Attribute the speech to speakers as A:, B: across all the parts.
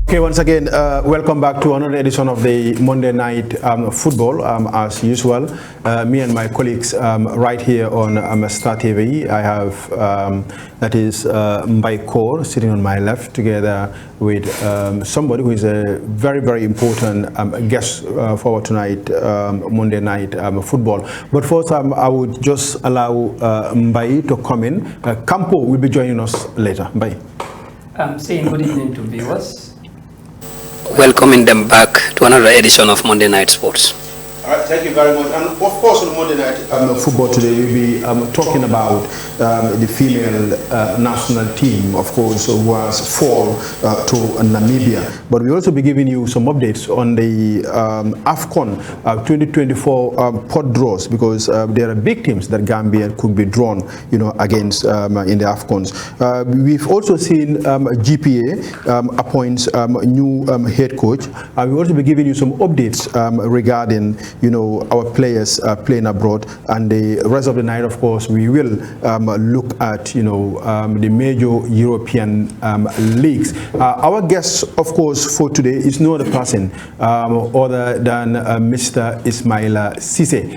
A: Okay, once again, welcome back to another edition of the Monday Night Football. As usual, me and my colleagues right here on Star TV. I have, that is Mbaye Kaur sitting on my left, together with somebody who is a very, very important guest for tonight, Monday Night Football. But first, I would just allow Mbaye to come in. Campo will be joining us later. Mbaye.
B: I'm saying good evening to viewers.
C: Welcoming them back to another edition of Monday Night Sports.
A: All right, thank you very much. And of course, on Monday Night Football today, we'll be talking about the female national team, of course, who has fallen to Namibia. But we'll also be giving you some updates on the AFCON 2024 pot draws, because there are big teams that Gambia could be drawn, against in the AFCONs. We've also seen GPA appoints new head coach. We'll also be giving you some updates regarding our players playing abroad, and the rest of the night, of course, we will look at the major European leagues. Our guest, of course, for today is no other person other than Mr. Ismaila Ceesay,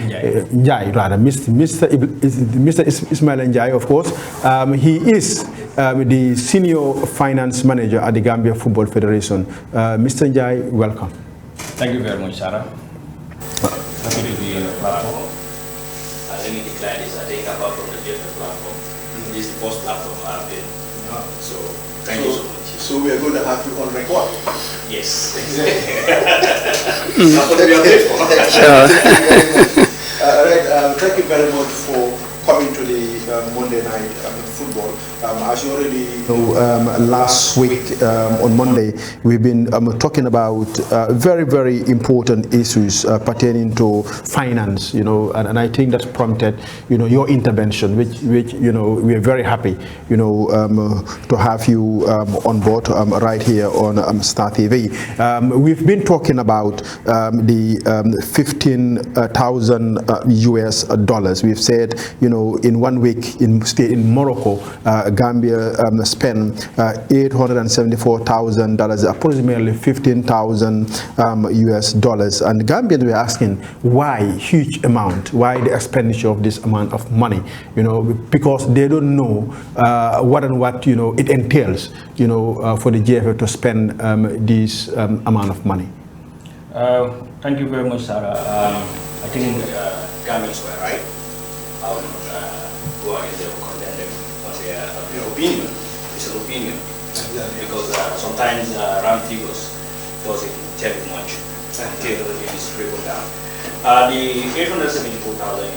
A: Njai, rather, Mr. Ismaila Njai, of course. He is the senior finance manager at the Gambia Football Federation. Mr. Njai, welcome.
D: Thank you very much, Sarah. Happy to be on the platform.
E: Let me declare this. I think apart from the different platform, this is the first platform I've been. So thank you so much.
A: So we are going to have you on record.
E: Yes. That's what we are paid for.
A: All right. Thank you very much for coming to the Monday Night Football. As you already know, last week on Monday, we've been talking about very, very important issues pertaining to finance, and I think that's prompted, your intervention, which we are very happy, to have you on board right here on Star TV. We've been talking about the 15,000 US dollars. We've said, in 1 week in Morocco, Gambia spent $874,000, approximately 15,000 US dollars. And Gambians were asking why huge amount, why the expenditure of this amount of money, because they don't know what it entails, for the GFF to spend this amount of money.
D: Thank you very much, Sarah. I think
E: Gambians were right. Go against them, condemn them on their opinion. It's an opinion. Because sometimes round figures doesn't tell you much until it is broken down. The 874,000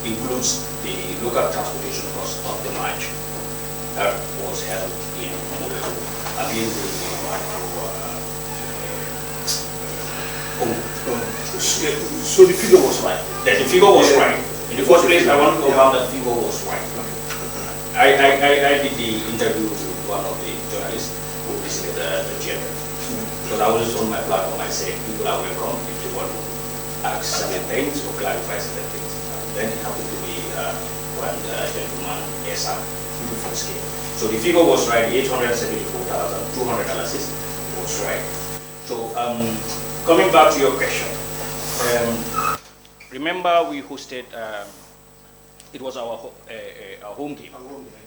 E: includes the local transportation cost of the match that was held in Morocco against the
A: So the figure was right.
E: The figure was right. In the first place, I want to confirm that figure was right. I did the interview with one of the journalists who visited the GFF. Because I was on my platform, I said people are welcome if they want to ask certain things or clarify certain things. Then it happened to be one gentleman, Esa, who first came. So the figure was right, $874,200 was right. So coming back to your question, remember we hosted, it was our home game.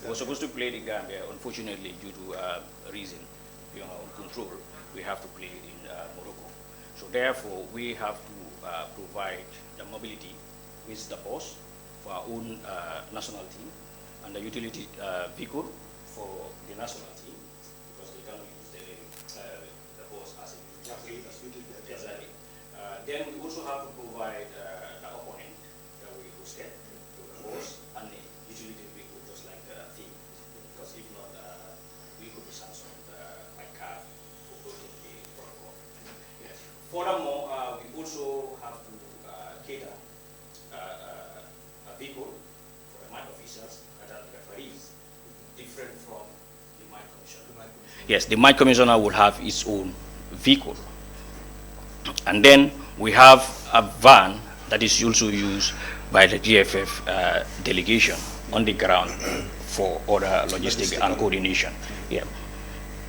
E: We were supposed to play the Gambia. Unfortunately, due to reason beyond control, we have to play in Morocco. So therefore, we have to provide the mobility with the bus for our own national team and the utility vehicle for the national team, because they cannot use the bus as a utility. Exactly. Then we also have to provide the opponent that we hosted, the bus and the utility vehicle, just like the thing. Because if not, we could be sanctioned by CAF for breaking the protocol. Yes. Furthermore, we also have to cater a vehicle for the match officials that are the referees, different from the match commissioner. Yes, the match commissioner will have its own vehicle. And then we have a van that is also used by the GFF delegation on the ground for other logistics and coordination. Yeah.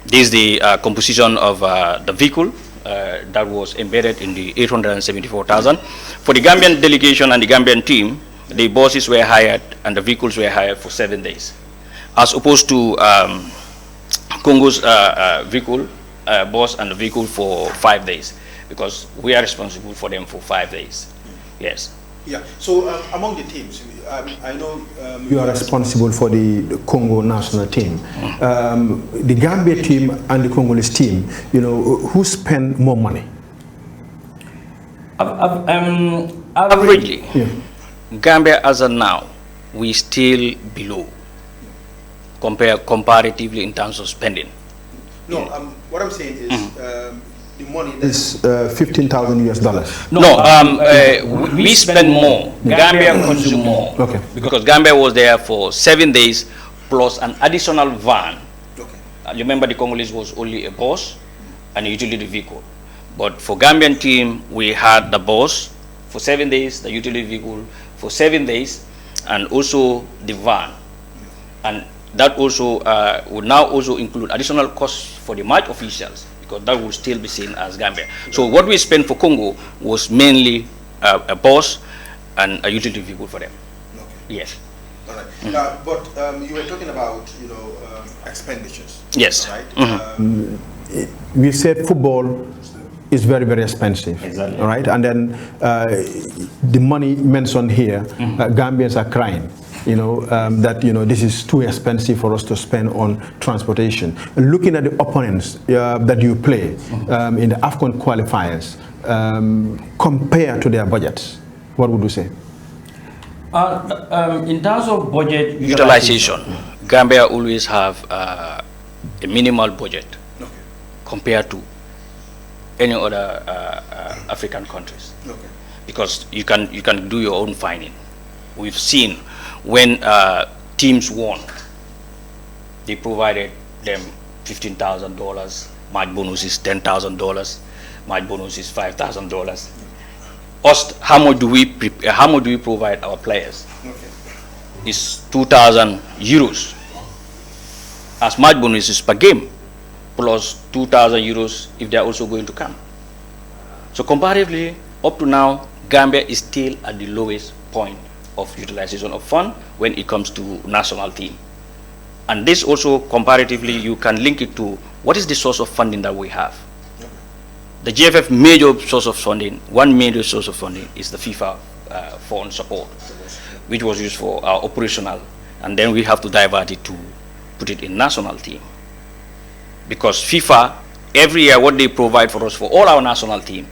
E: This is the composition of the vehicle that was embedded in the 874,000. For the Gambian delegation and the Gambian team, the buses were hired and the vehicles were hired for 7 days, as opposed to Congo's vehicle, bus and the vehicle for 5 days, because we are responsible for them for 5 days. Yes.
A: Yeah. So among the teams, I know you are responsible for the Congo national team. The Gambia team and the Congolese team, you know, who spend more money?
E: Averagely, Gambia as of now, we still below comparatively in terms of spending.
A: No, what I'm saying is the money is $15,000 US.
E: No, we spend more. Gambia consume more.
A: Okay.
E: Because Gambia was there for 7 days plus an additional van. Okay. Remember, the Congolese was only a bus and a utility vehicle. But for Gambian team, we had the bus for 7 days, the utility vehicle for 7 days, and also the van. And that also would now also include additional costs for the match officials, because that will still be seen as Gambia. So what we spent for Congo was mainly a bus and a utility vehicle for them. Okay. Yes.
A: All right. But you were talking about, you know, expenditures.
E: Yes.
A: Right. We said football is very, very expensive.
D: Exactly.
A: All right. And then the money mentioned here, Gambians are crying. You know, that, you know, this is too expensive for us to spend on transportation. Looking at the opponents that you play in the AFCON qualifiers, compared to their budgets, what would you say?
B: In terms of budget
E: Utilization, Gambia always have a minimal budget compared to any other African countries, because you can do your own finding. We've seen when teams won, they provided them $15,000, match bonus is $10,000, match bonus is $5,000. Us, how much do we provide our players? It's 2,000 euros as match bonuses per game, plus 2,000 euros if they are also going to come. So comparatively, up to now, Gambia is still at the lowest point of utilization of fund when it comes to national team. And this also comparatively, you can link it to what is the source of funding that we have. The GFF major source of funding, one major source of funding is the FIFA fund support, which was used for our operational, and then we have to divert it to put it in national team. Because FIFA, every year what they provide for us for all our national team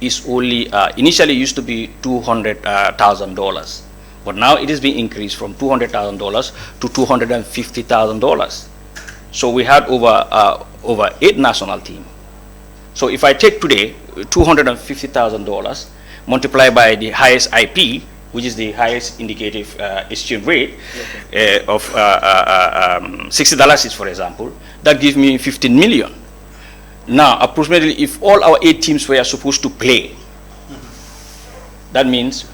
E: is only, initially used to be $200,000. But now it is being increased from $200,000 to $250,000. So we had over 8 national teams. So if I take today $250,000 multiplied by the highest IP, which is the highest indicative exchange rate of $60, for example, that gives me 15 million. Now, approximately, if all our 8 teams were supposed to play, that means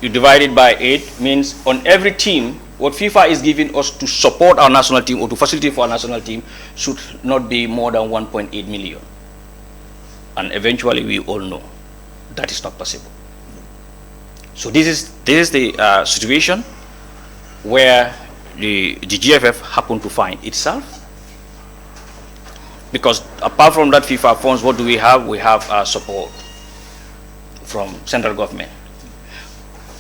E: you divide it by 8, means on every team, what FIFA is giving us to support our national team or to facilitate for our national team should not be more than 1.8 million. And eventually, we all know that is not possible. So this is the situation where the GFF happened to find itself. Because apart from that FIFA funds, what do we have? We have support from central government.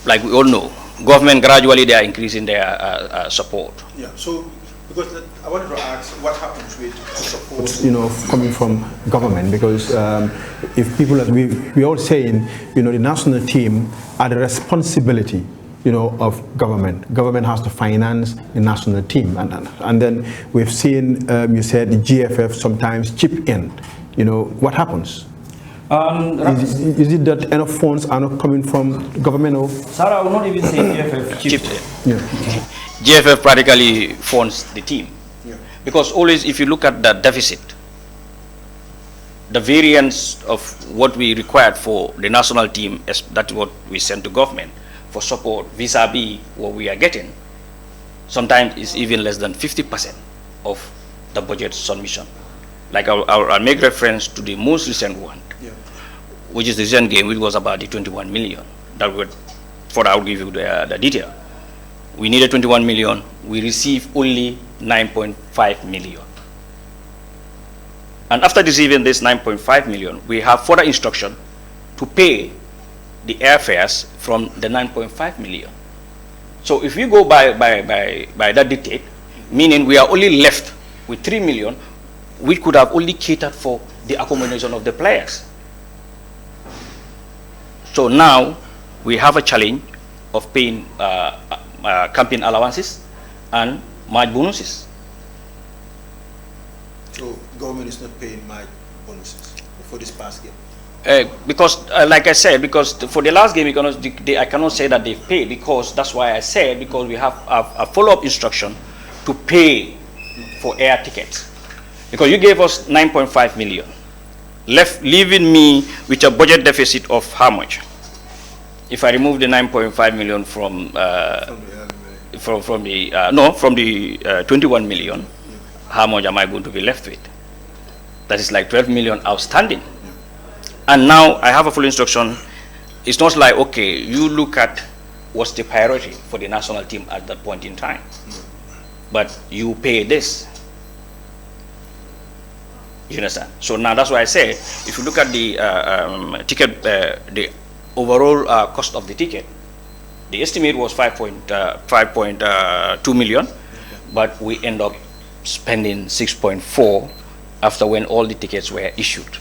E: Like we all know, government gradually they are increasing their support.
A: Yeah. So, because I wanted to ask, what happens with support, you know, coming from government? Because if people, we all saying, you know, the national team are the responsibility, you know, of government. Government has to finance the national team, and then we've seen, you said the GFF sometimes chip in. You know, what happens? Is it that enough funds are not coming from government? Or?
B: Sarah, I will not even say GFF chipped in.
E: Yeah. GFF practically funds the team. Yeah. Because always, if you look at the deficit, the variance of what we required for the national team, that's what we send to government for support vis-a-vis what we are getting, sometimes is even less than 50% of the budget submission. Like I'll make reference to the most recent one, which is the recent game, which was about the 21 million. That would, I'll give you the detail. We needed 21 million. We received only 9.5 million. And after receiving this 9.5 million, we have further instruction to pay the airfares from the 9.5 million. So if we go by that dictate, meaning we are only left with 3 million, we could have only catered for the accommodation of the players. So now we have a challenge of paying campaign allowances and match bonuses.
A: So government is not paying match bonuses for this past game?
E: Because, like I said, because for the last game, I cannot say that they've paid, because that's why I said, because we have a follow-up instruction to pay for air tickets. Because you gave us 9.5 million, leaving me with a budget deficit of how much? If I remove the 9.5 million from the 21 million, how much am I going to be left with? That is like 12 million outstanding. And now I have a full instruction. It's not like, okay, you look at what's the priority for the national team at that point in time, but you pay this. You understand? So now that's why I say, if you look at the ticket, the overall cost of the ticket, the estimate was 5.2 million, but we end up spending 6.4 after when all the tickets were issued.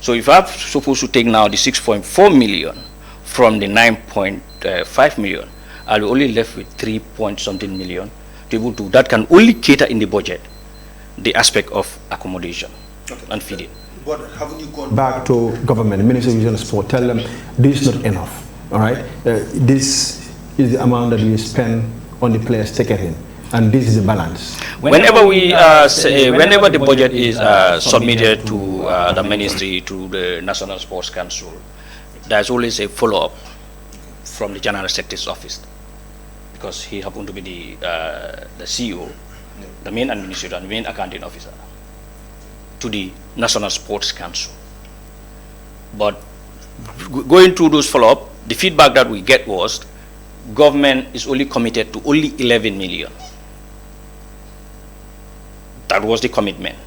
E: So if I'm supposed to take now the 6.4 million from the 9.5 million, I'll be only left with 3 point something million to able to, that can only cater in the budget the aspect of accommodation and feeding.
A: But haven't you gone back to government, Minister of Youth and Sport, tell them this is not enough, all right? This is the amount that we spend on the players' ticketing, and this is the balance.
E: Whenever the budget is submitted to the ministry, to the National Sports Council, there's always a follow-up from the General Secretary's office, because he happened to be the CEO, the main administrator and main accounting officer, to the National Sports Council. But going through those follow-up, the feedback that we get was government is only committed to only 11 million. That was the commitment.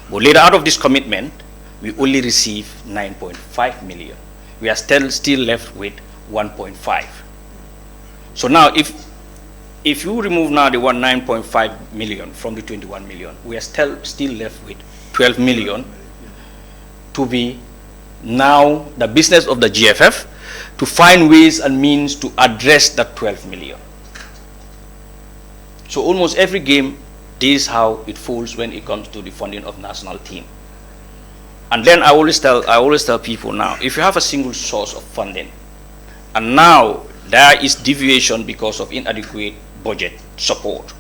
E: But later, out of this commitment, we only received 9.5 million. We are still left with 1.5. So now, if you remove now the 9.5 million from the 21 million, we are still left with 12 million to be now the business of the GFF to find ways and means to address that 12 million. So almost every game, this is how it falls when it comes to the funding of national team. And then I always tell people now, if you have a single source of funding, and now there is deviation because of inadequate budget support.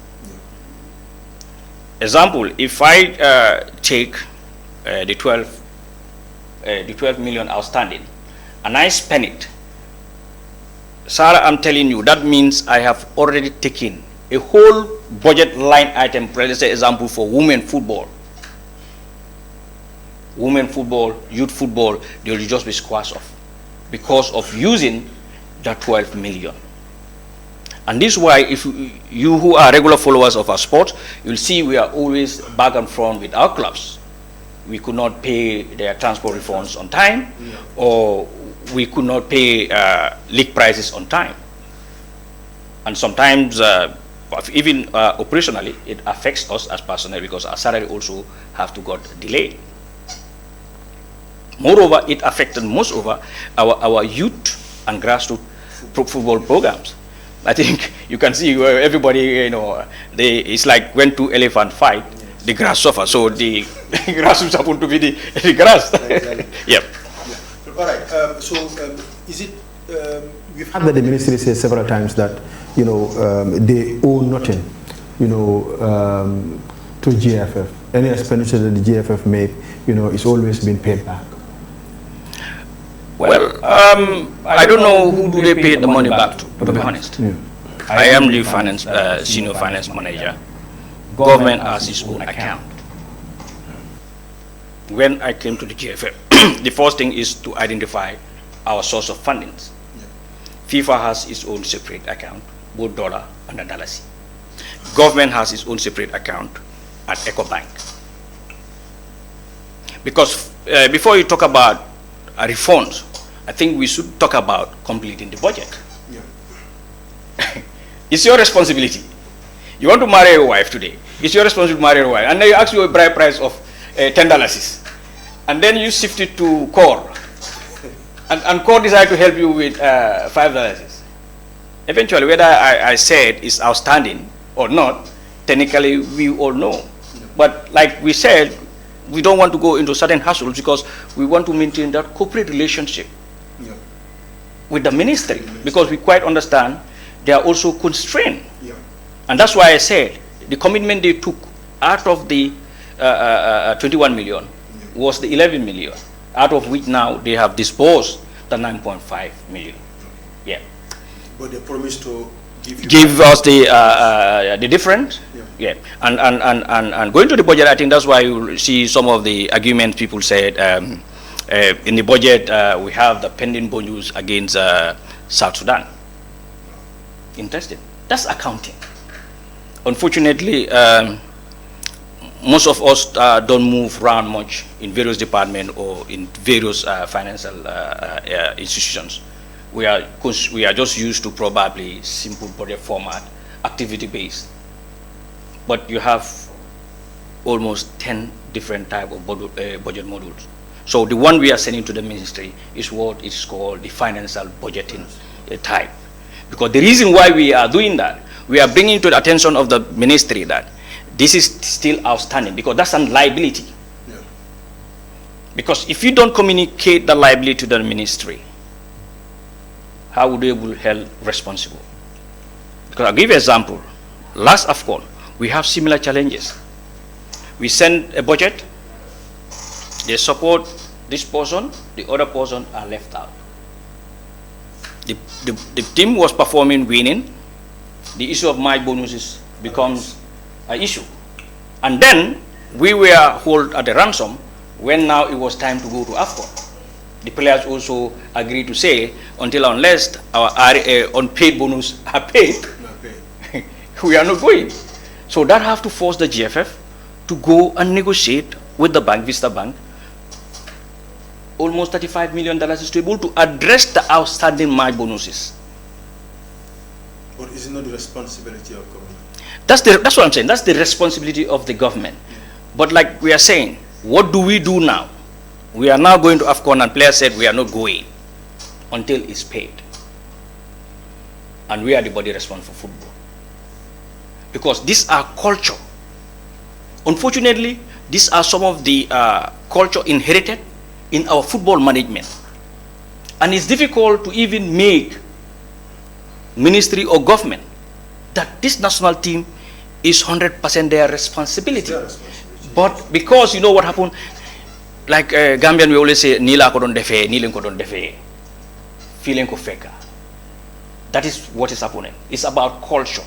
E: Example, if I take the 12 million outstanding and I spend it, Sarah, I'm telling you, that means I have already taken a whole budget line item, let's say example for women football. Women football, youth football, they will just be squashed off because of using that 12 million. And this is why, if you who are regular followers of our sport, you'll see we are always back and front with our clubs. We could not pay their transport refunds on time, or we could not pay league prices on time. And sometimes, even operationally, it affects us as personnel because our salary also have to got delayed. Moreover, it affected most over our youth and grassroots football programs. I think you can see where everybody, it's like when two elephants fight, the grass suffers. So the grass happen to be the grass.
A: Exactly.
E: Yep.
A: All right. Is it? We've had the ministry say several times that they owe nothing, to GFF. Any expenditure that the GFF made, it's always been paid back.
E: Well, I don't know who do they pay the money back to be honest.
A: Yeah.
E: I am the senior finance manager. government has its own account. When I came to the GFF, the first thing is to identify our source of fundings. FIFA has its own separate account, both dollar and the dalasi. Government has its own separate account at EcoBank. Because before you talk about reforms, I think we should talk about completing the budget. Yeah. It's your responsibility. You want to marry your wife today. It's your responsibility to marry your wife. And then you ask you a bride price of $10. And then you shift it to core. And core decide to help you with $5. Eventually, whether I said is outstanding or not, technically we all know. But like we said, we don't want to go into certain hassles because we want to maintain that corporate relationship with the ministry, because we quite understand they are also constrained. And that's why I said the commitment they took out of the 21 million was the 11 million, out of which now they have disposed the 9.5 million. Yeah.
A: But they promised to
E: give us the difference. Yeah. And going to the budget, I think that's why you see some of the arguments people said in the budget we have the pending bonus against South Sudan. Interesting. That's accounting. Unfortunately, most of us don't move around much in various departments or in various financial institutions. We are just used to probably simple budget format, activity-based. But you have almost 10 different type of budget modules. So the one we are sending to the ministry is what is called the financial budgeting type. Because the reason why we are doing that, we are bringing to the attention of the ministry that this is still outstanding, because that's a liability. Yeah. Because if you don't communicate the liability to the ministry, how would they be held responsible? Because I'll give you an example. Last AFCON, we have similar challenges. We send a budget, they support this person, the other person are left out. The team was performing, winning. The issue of my bonuses becomes an issue. And then we were held at the ransom when now it was time to go to AFCON. The players also agreed to say, until unless our unpaid bonus are paid, we are not going. So that have to force the GFF to go and negotiate with the bank, Vista Bank, almost $35 million to be able to address the outstanding March bonuses.
A: But is it not the responsibility of government?
E: That's what I'm saying. That's the responsibility of the government. But like we are saying, what do we do now? We are now going to AFCON and players said we are not going until it's paid. And we are the body responsible for football. Because these are culture. Unfortunately, these are some of the culture inherited in our football management. And it's difficult to even make ministry or government that this national team is 100% their responsibility. But because you know what happened, like Gambian we always say, Nila ko don defe, Nilen ko don defe, feeling ko feka. That is what is happening. It's about culture.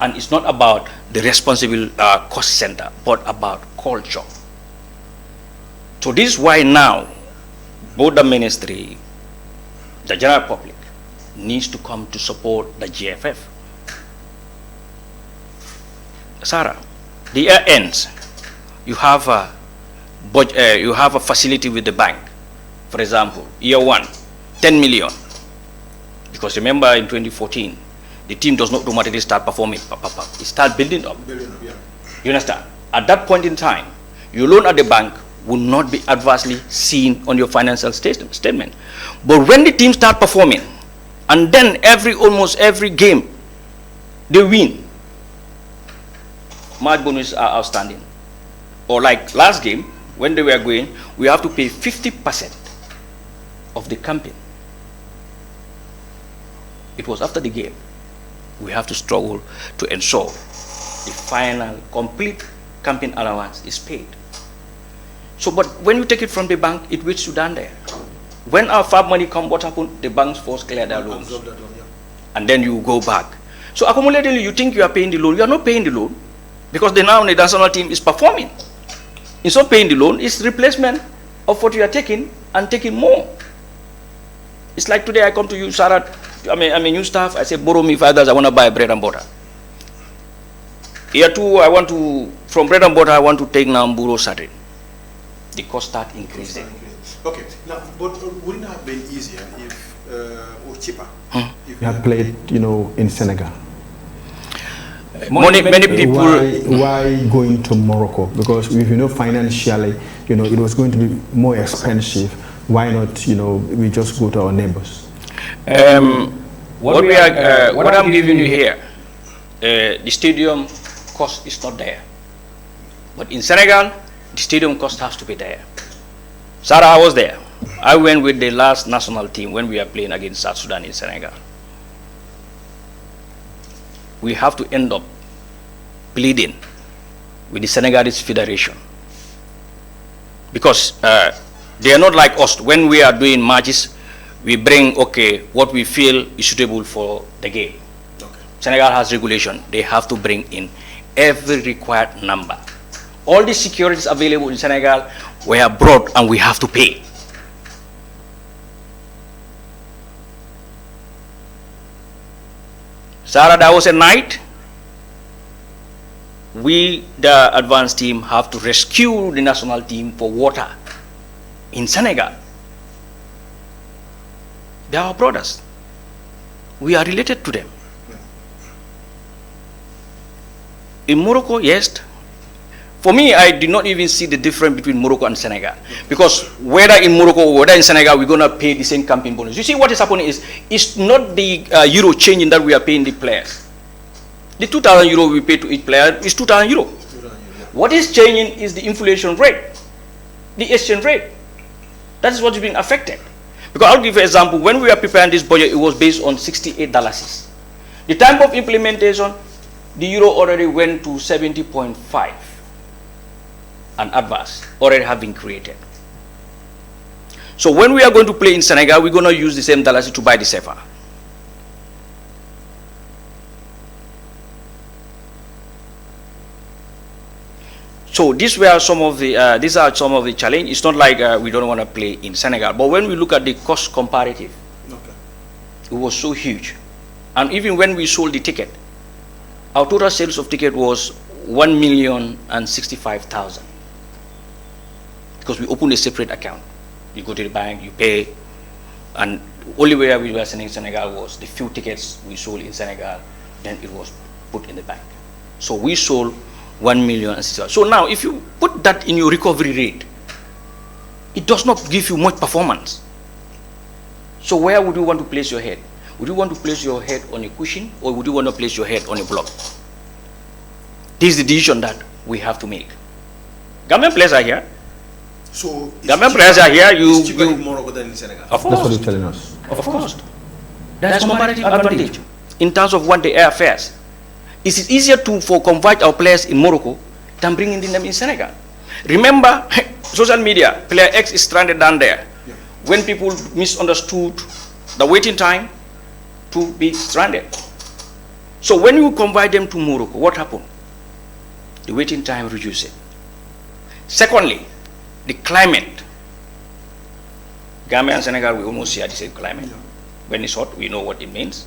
E: And it's not about the responsible cost center, but about culture. So this is why now, both the ministry, the general public, needs to come to support the GFF. Sarah, the year ends, you have a facility with the bank. For example, year 1, 10 million. Because remember in 2014, the team does not automatically start performing. It starts building up. Yeah. You understand? At that point in time, your loan at the bank will not be adversely seen on your financial statement. But when the team start performing, and then almost every game, they win, March bonuses are outstanding. Or like last game, when they were going, we have to pay 50% of the campaign. It was after the game. We have to struggle to ensure the final complete campaign allowance is paid. So, but when you take it from the bank, it waits Sudan there. When our FAB money come, what happened? The banks force clear their loans. And then you go back. So accumulatively, you think you are paying the loan. You are not paying the loan. Because the national team is performing. Instead of paying the loan, it's replacement of what you are taking and taking more. It's like today I come to you, Sarah, I'm a new staff, I say, borrow me $5, I want to buy bread and butter. Year 2, from bread and butter, I want to take now Mburo Saturday. The cost start increasing.
A: Okay, now, but wouldn't it have been easier if, or cheaper, if
F: you had played, in Senegal?
E: Many people.
F: Why going to Morocco? Because if financially, it was going to be more expensive. Why not, we just go to our neighbors?
E: What I'm giving you here, the stadium cost is not there. But in Senegal, the stadium cost has to be there. Sarah, I was there. I went with the last national team when we were playing against South Sudan in Senegal. We have to end up pleading with the Senegalese Federation. Because they are not like us. When we are doing matches, we bring, what we feel is suitable for the game. Okay. Senegal has regulation. They have to bring in every required number. All the securities available in Senegal were brought and we have to pay. Sarah, that was a night. We, the advanced team, have to rescue the national team for water in Senegal. They are our brothers. We are related to them. In Morocco, yes. For me, I did not even see the difference between Morocco and Senegal. Because whether in Morocco or whether in Senegal, we're going to pay the same campaign bonus. You see, what is happening is, it's not the euro changing that we are paying the players. The 2,000 euro we pay to each player is 2,000 euro. What is changing is the inflation rate, the exchange rate. That is what is being affected. Because I'll give you an example. When we are preparing this budget, it was based on $68. The time of implementation, the euro already went to 70.5. And adverse already have been created. So when we are going to play in Senegal, we're going to use the same dollars to buy the CFA. So these are some of the challenges. It's not like we don't want to play in Senegal, but when we look at the cost comparative, it was so huge. And even when we sold the ticket, our total sales of ticket was 1,065,000. Because we opened a separate account. You go to the bank, you pay, and only way we were sending Senegal was the few tickets we sold in Senegal, then it was put in the bank. So we sold 1,065,000. So now, if you put that in your recovery rate, it does not give you much performance. So where would you want to place your head? Would you want to place your head on a cushion, or would you want to place your head on a block? This is the decision that we have to make. Gambian players are here.
A: So
E: Gambian players are here.
A: It's cheaper in Morocco than in Senegal.
E: Of course.
F: That's what you're telling us.
E: Of course. That's comparative advantage in terms of one-day airfares. It is easier to convert our players in Morocco than bringing them in Senegal. Remember, social media, player X is stranded down there. Yeah. When people misunderstood the waiting time to be stranded. So when you convert them to Morocco, what happened? The waiting time reduced. Secondly, the climate. Gambia and Senegal, we almost share the same climate. Yeah. When it's hot, we know what it means.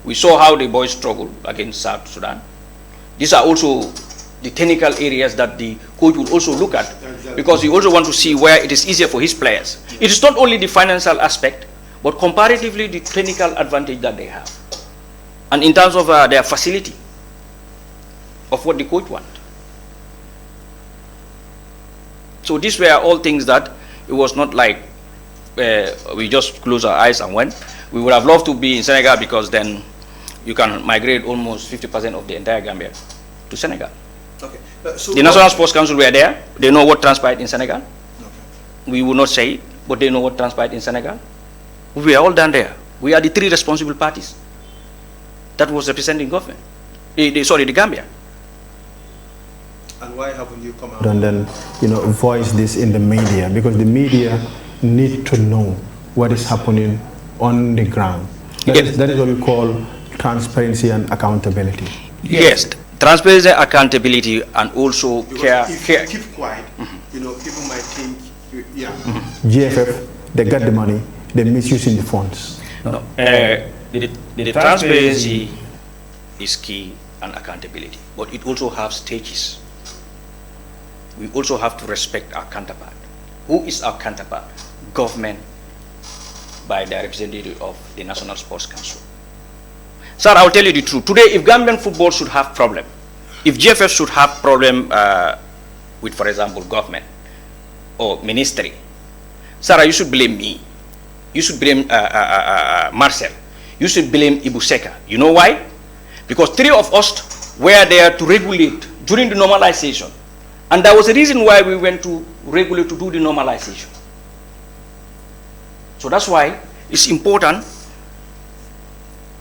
E: We saw how the boys struggled against South Sudan. These are also the technical areas that the coach will also look at, because he also wants to see where it is easier for his players. It is not only the financial aspect, but comparatively the technical advantage that they have. And in terms of their facility, of what the coach wants. So these were all things that it was not like we just closed our eyes and went. We would have loved to be in Senegal, because then you can migrate almost 50% of the entire Gambia to Senegal. Okay. So the National Sports Council were there. They know what transpired in Senegal. Okay. We will not say it, but they know what transpired in Senegal. We are all down there. We are the three responsible parties that was representing government. The Gambia.
A: And why haven't you come out
F: and then, voice this in the media? Because the media need to know what is happening on the ground. That is what we call transparency and accountability.
E: Yes, Transparency, accountability, and also care.
A: If you keep quiet, you know, people might think, yeah.
F: GFF, they got the money, they're misusing the funds.
E: No. The transparency is key and accountability, but it also has stages. We also have to respect our counterpart. Who is our counterpart? Government, by the representative of the National Sports Council. Sir, I'll tell you the truth. Today, if Gambian football should have problem, if GFF should have problem with, for example, government or ministry, Sarah, you should blame me. You should blame Marcel. You should blame Ibu Seka. You know why? Because three of us were there to regulate during the normalization. And there was a reason why we went to regulate to do the normalization. So that's why it's important,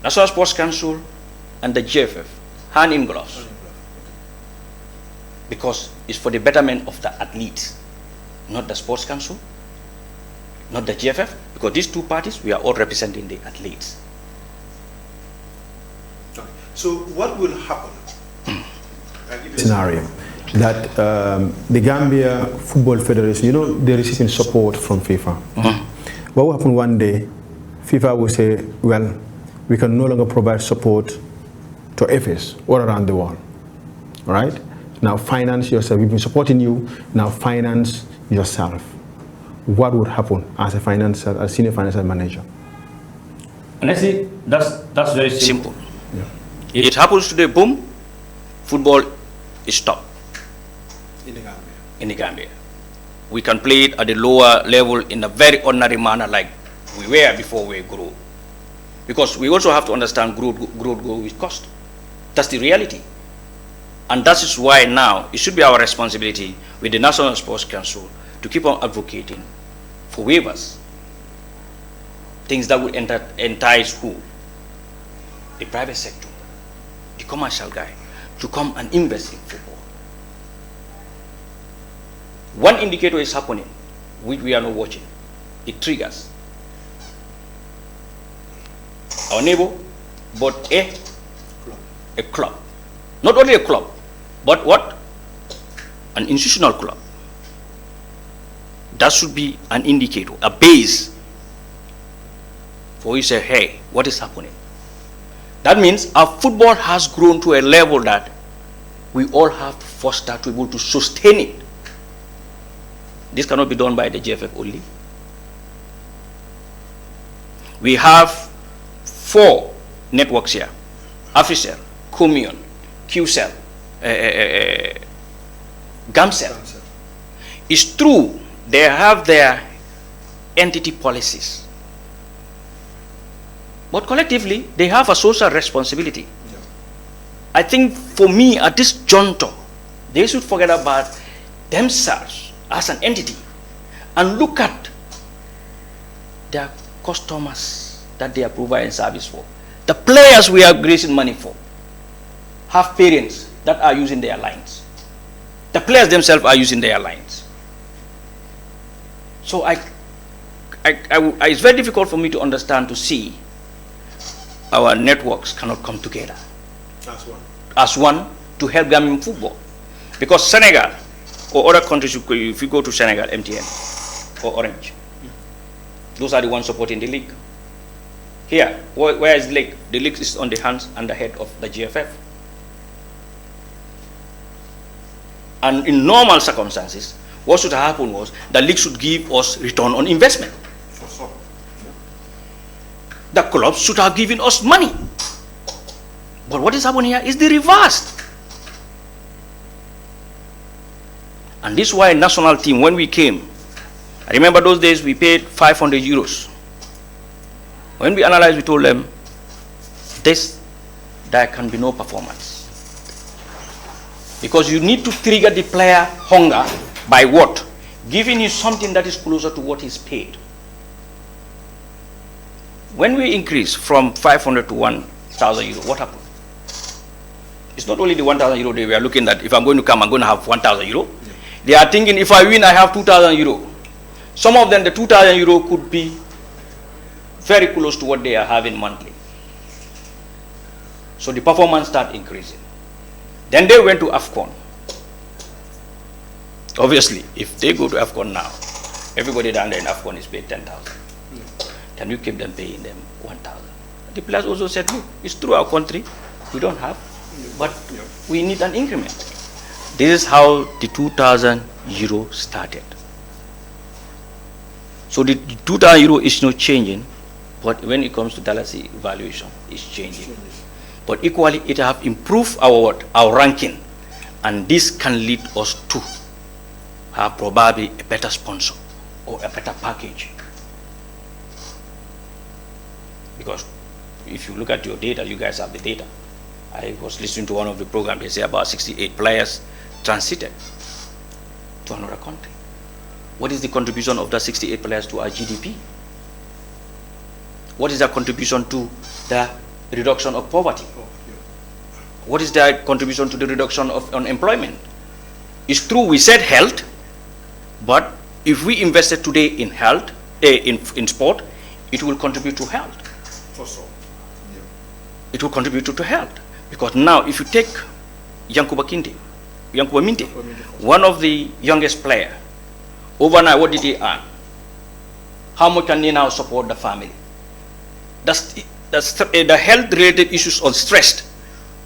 E: National Sports Council and the GFF, hand in gloves. Because it's for the betterment of the athletes, not the Sports Council, not the GFF, because these two parties, we are all representing the athletes.
A: Okay. So what will happen?
F: Scenario that the Gambia Football Federation, you know, they're receiving support from FIFA. What will happen one day? FIFA will say, well, we can no longer provide support to FS all around the world. All right? Now finance yourself. We've been supporting you. Now finance yourself. What would happen as a senior financial manager?
B: Honestly, that's very simple.
E: Yeah. It happens today, boom, football is stopped in the Gambia. We can play it at the lower level in a very ordinary manner like we were before we grew. Because we also have to understand growth goes with cost. That's the reality. And that is why now it should be our responsibility with the National Sports Council to keep on advocating for waivers. Things that will entice who? The private sector, the commercial guy, to come and invest in football. One indicator is happening, which we are not watching. It triggers. Our neighbor bought a club. Not only a club, but what? An institutional club. That should be an indicator, a base for you to say, hey, what is happening? That means our football has grown to a level that we all have to foster to be able to sustain it. This cannot be done by the GFF only. We have 4 networks here: Officer, Commune, QCell, GAMCell. It's true, they have their entity policies. But collectively, they have a social responsibility. Yeah. I think for me, at this juncture, they should forget about themselves as an entity and look at their customers that they are providing service for. The players we are raising money for have parents that are using their lines. The players themselves are using their lines. So it's very difficult for me to understand, to see our networks cannot come together as one to help Gambian football. Because Senegal or other countries, if you go to Senegal, MTN or Orange, those are the ones supporting the league. Here, where is the league? The league is on the hands and the head of the GFF. And in normal circumstances, what should happen was the league should give us return on investment. The clubs should have given us money. But what is happening here is the reverse. And this is why national team, when we came, I remember those days we paid 500 euros. When we analyzed, we told them, there can be no performance. Because you need to trigger the player hunger by what? Giving you something that is closer to what is paid. When we increase from 500 to 1,000 euro, what happened? It's not only the 1,000 euro they were looking at. If I'm going to come, I'm going to have 1,000 euro. Yeah. They are thinking, if I win, I have 2,000 euro. Some of them, the 2,000 euro could be very close to what they are having monthly. So the performance start increasing. Then they went to AFCON. Obviously, if they go to AFCON now, everybody down there in AFCON is paid 10,000. Can you keep them paying them 1,000? The players also said, look, it's through our country, we don't have, but we need an increment. This is how the 2,000 euro started. So the 2,000 euro is not changing, but when it comes to Dalasi valuation, it's changing. But equally, it have improved our ranking, and this can lead us to have probably a better sponsor or a better package. Because if you look at your data, you guys have the data. I was listening to one of the programs, they say about 68 players transited to another country. What is the contribution of the 68 players to our GDP? What is their contribution to the reduction of poverty? What is their contribution to the reduction of unemployment? It's true we said health, but if we invested today in health, in sport, it will contribute to health.
A: For sure. Yeah.
E: It will contribute to health. Because now, if you take Yankuba Minte, one of the youngest player, overnight, what did he earn? How much can he now support the family? The health-related issues on stress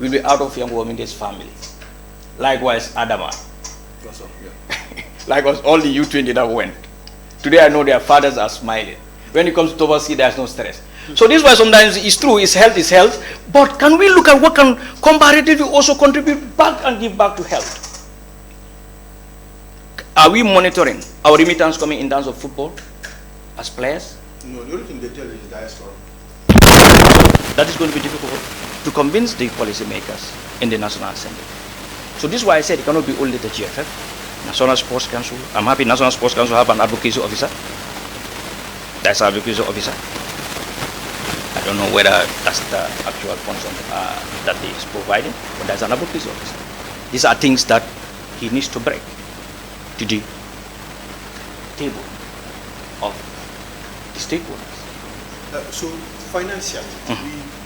E: will be out of Yankuba Minte's family. Likewise, Adama. Likewise, all the U20 that went. Today, I know their fathers are smiling. When it comes to overseas, there's no stress. So this is why sometimes it's true, it's health, but can we look at what can comparatively also contribute back and give back to health? Are we monitoring our remittance coming in terms of football as players?
A: No, the only thing they tell you is diaspora.
E: That is going to be difficult to convince the policymakers in the National Assembly. So this is why I said it cannot be only the GFF, National Sports Council. I'm happy National Sports Council have an advocacy officer. That's an advocacy officer. I don't know whether that's the actual function that he is providing, but there's an advocacy officer. These are things that he needs to bring to the table of the stakeholders.
A: So financially,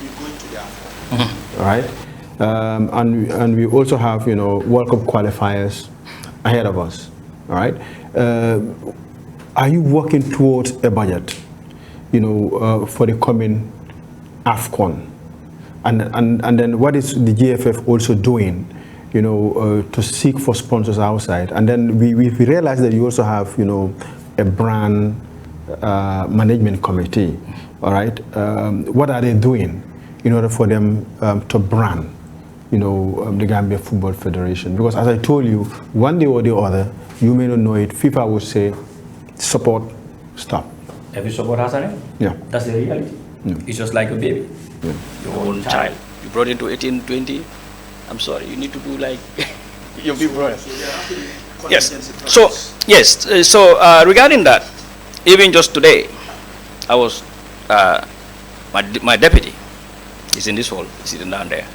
A: we going to the AFCON.
F: All right, and we also have World Cup qualifiers ahead of us. All right, are you working towards a budget, for the coming AFCON, and then what is the GFF also doing, to seek for sponsors outside? And then we realize that you also have, a brand management committee. All right, what are they doing in order for them to brand, the Gambia Football Federation? Because as I told you, one day or the other, you may not know it, FIFA would say, support, stop.
B: Every support has a name.
F: Yeah.
B: That's the reality.
F: Yeah.
B: It's just like a baby.
F: Yeah.
E: Your own child. You brought into 18, 20. I'm sorry, you need to do like your big brother. Yes. So, yes. So, regarding that, even just today, I was, my deputy is in this hall, he's sitting down there.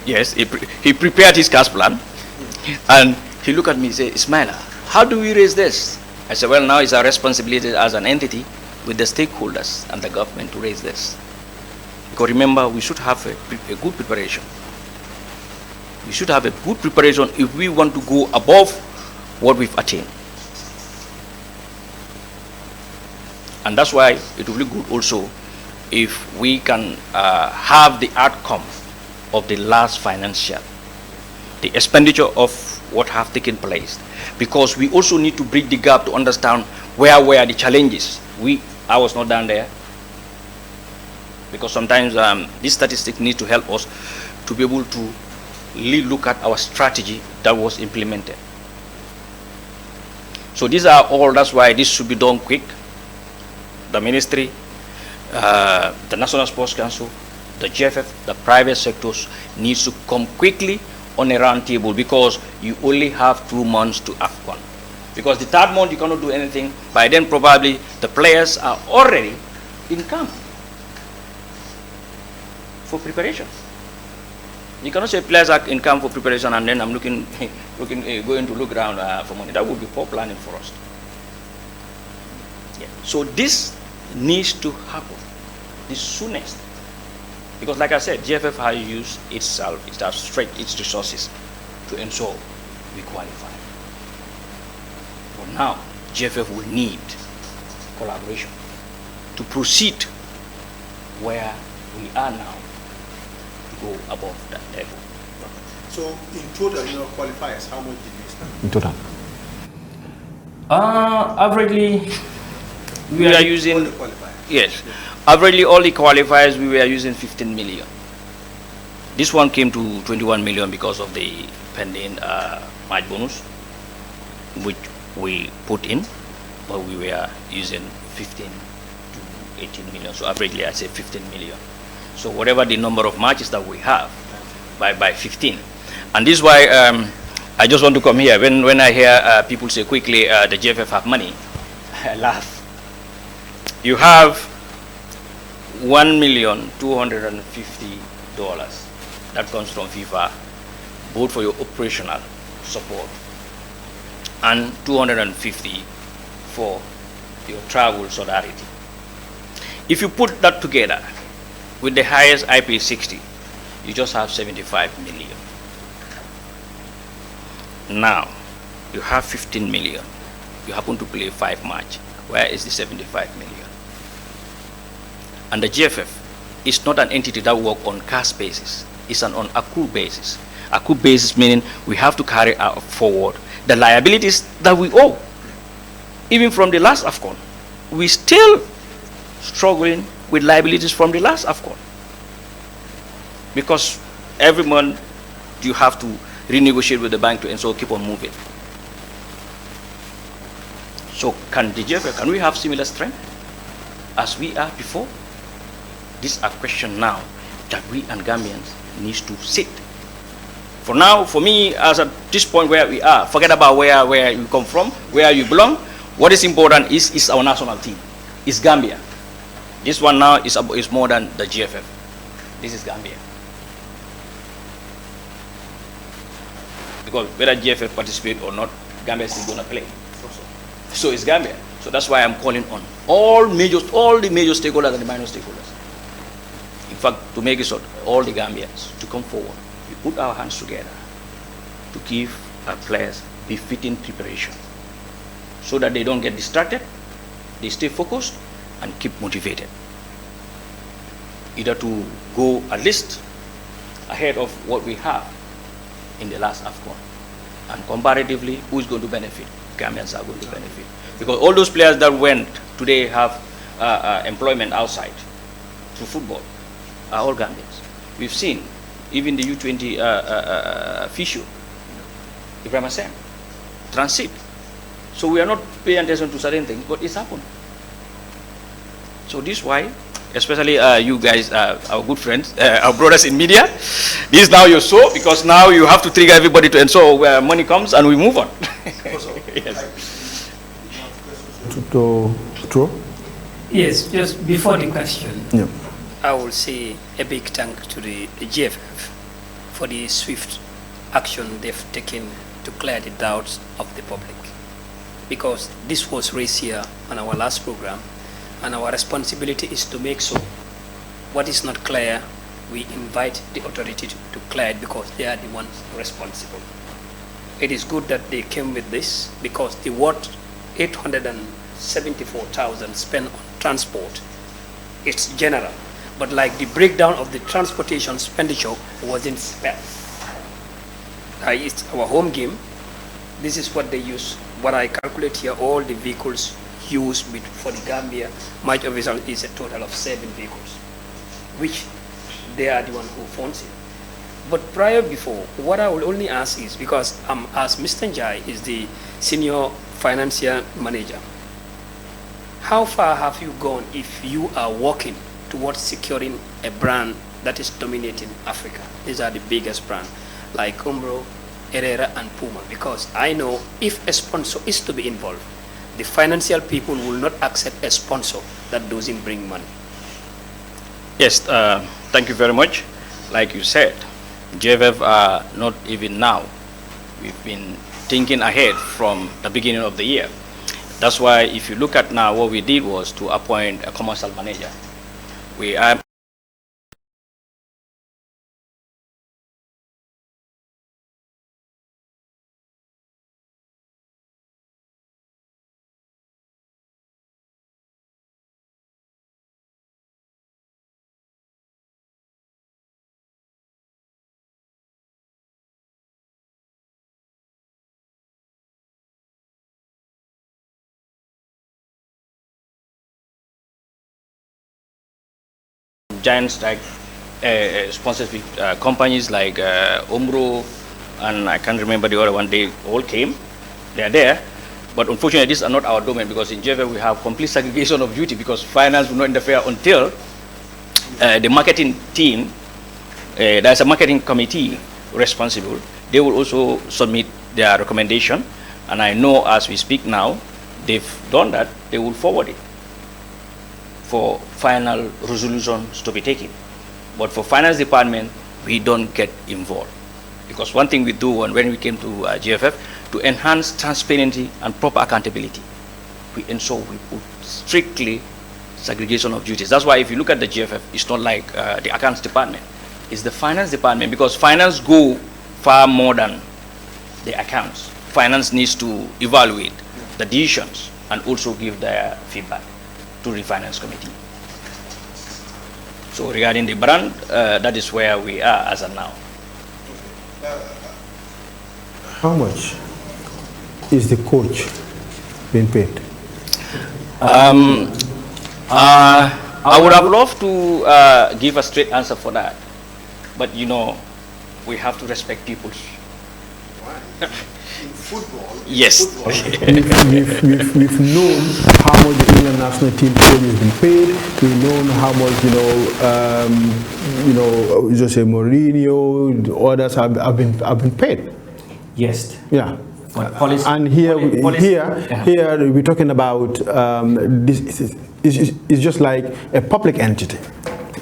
E: Yes, he prepared his cash plan, and he looked at me and said, Ismaila, how do we raise this? I said, well, now it's our responsibility as an entity with the stakeholders and the government to raise this. Because remember, we should have a good preparation. We should have a good preparation if we want to go above what we've attained. And that's why it will be good also if we can have the outcome of the last financial, the expenditure of what have taken place, because we also need to bridge the gap to understand where were the challenges. I was not down there, because sometimes this statistic needs to help us to be able to really look at our strategy that was implemented. So these are all, that's why this should be done quick. The ministry, the National Sports Council, the GFF, the private sectors needs to come quickly on a round table, because you only have 2 months to AFCON. Because the 3rd month you cannot do anything. By then probably the players are already in camp for preparation. You cannot say players are in camp for preparation and then I'm going to look around for money. That would be poor planning for us. Yeah. So this needs to happen the soonest. Because like I said, GFF has used itself, it has stretched its resources to ensure we qualify. But now, GFF will need collaboration to proceed where we are now to go above that level.
A: So in total, qualifiers, how much did we spend?
F: In total?
E: Averagely, we are using,
A: all the qualifiers.
E: yes, averagely all the qualifiers we were using 15 million. This one came to 21 million because of the pending match bonus, which we put in, but we were using 15 to 18 million. So averagely I say 15 million. So whatever the number of matches that we have by 15. And this is why I just want to come here. When I hear people say quickly, the GFF have money, I laugh. You have $1,250,000 that comes from FIFA, both for your operational support and 250 for your travel solidarity. If you put that together with the highest IP 60, you just have 75 million. Now, you have 15 million. You happen to play 5 matches. Where is the 75 million? And the GFF is not an entity that works on cash basis. It's on accrual basis. Accrual basis meaning we have to carry out forward the liabilities that we owe. Even from the last AFCON, we still struggling with liabilities from the last AFCON. Because every month you have to renegotiate with the bank to ensure keep on moving. So can the GFF, can we have similar strength as we are before? These are questions now that we and Gambians need to sit. For now, for me, as at this point where we are, forget about where you come from, where you belong. What is important is our national team. It's Gambia. This one now is more than the GFF. This is Gambia. Because whether GFF participate or not, Gambia is still going to play. So it's Gambia. So that's why I'm calling on all the major stakeholders and the minor stakeholders. In fact, to make it short, all the Gambians to come forward. We put our hands together to give our players befitting preparation so that they don't get distracted, they stay focused and keep motivated. Either to go at least ahead of what we have in the last AFCON. And comparatively, who is going to benefit? Gambians are going to benefit. Because all those players that went today have employment outside through football are all Gambians. We've seen even the U20 official, Ibrahim Hassan, transit. So we are not paying attention to certain things, but it's happened. So this is why, especially you guys, our good friends, our brothers in media, this is now your show, because now you have to trigger everybody to ensure where money comes and we move on. Yes.
C: Yes, just before the question,
F: Yeah.
C: I will say a big thank to the GFF for the swift action they've taken to clear the doubts of the public. Because this was raised here on our last program, and our responsibility is to make sure what is not clear, we invite the authority to clear it, because they are the ones responsible. It is good that they came with this, because the word 874,000 spent on transport, it's general. But like the breakdown of the transportation expenditure wasn't spent. It's our home game. This is what they use. What I calculate here, all the vehicles used for the Gambia match official is a total of 7 vehicles, which they are the one who funds it. But before, what I will only ask is, because as Mr. Njai is the senior financial manager, how far have you gone if you are working towards securing a brand that is dominating Africa? These are the biggest brands, like Umbro, Herrera, and Puma. Because I know if a sponsor is to be involved, the financial people will not accept a sponsor that doesn't bring money.
E: Yes, thank you very much. Like you said, GFF not even now. We've been thinking ahead from the beginning of the year. That's why if you look at now, what we did was to appoint a commercial manager. We are giants like sponsorship companies like Umbro, and I can't remember the other one. They all came. They are there. But unfortunately, these are not our domain, because in JFF we have complete segregation of duty, because finance will not interfere until the marketing team, there's a marketing committee responsible. They will also submit their recommendation. And I know as we speak now, they've done that, they will forward it for final resolutions to be taken. But for finance department, we don't get involved. Because one thing we do when we came to GFF, to enhance transparency and proper accountability, we ensure we put strictly segregation of duties. That's why if you look at the GFF, it's not like the accounts department. It's the finance department, because finance go far more than the accounts. Finance needs to evaluate the decisions and also give their feedback to the finance committee. So regarding the brand, that is where we are as of now.
F: How much is the coach being paid?
E: I would have loved to give a straight answer for that, but you know, we have to respect people.
A: In football,
E: yes.
F: We've known how much the England national team coach has been paid. We've known how much, Jose Mourinho, others have been paid.
B: Yes.
F: Yeah.
B: Policy,
F: and here we're talking about this is just like a public entity.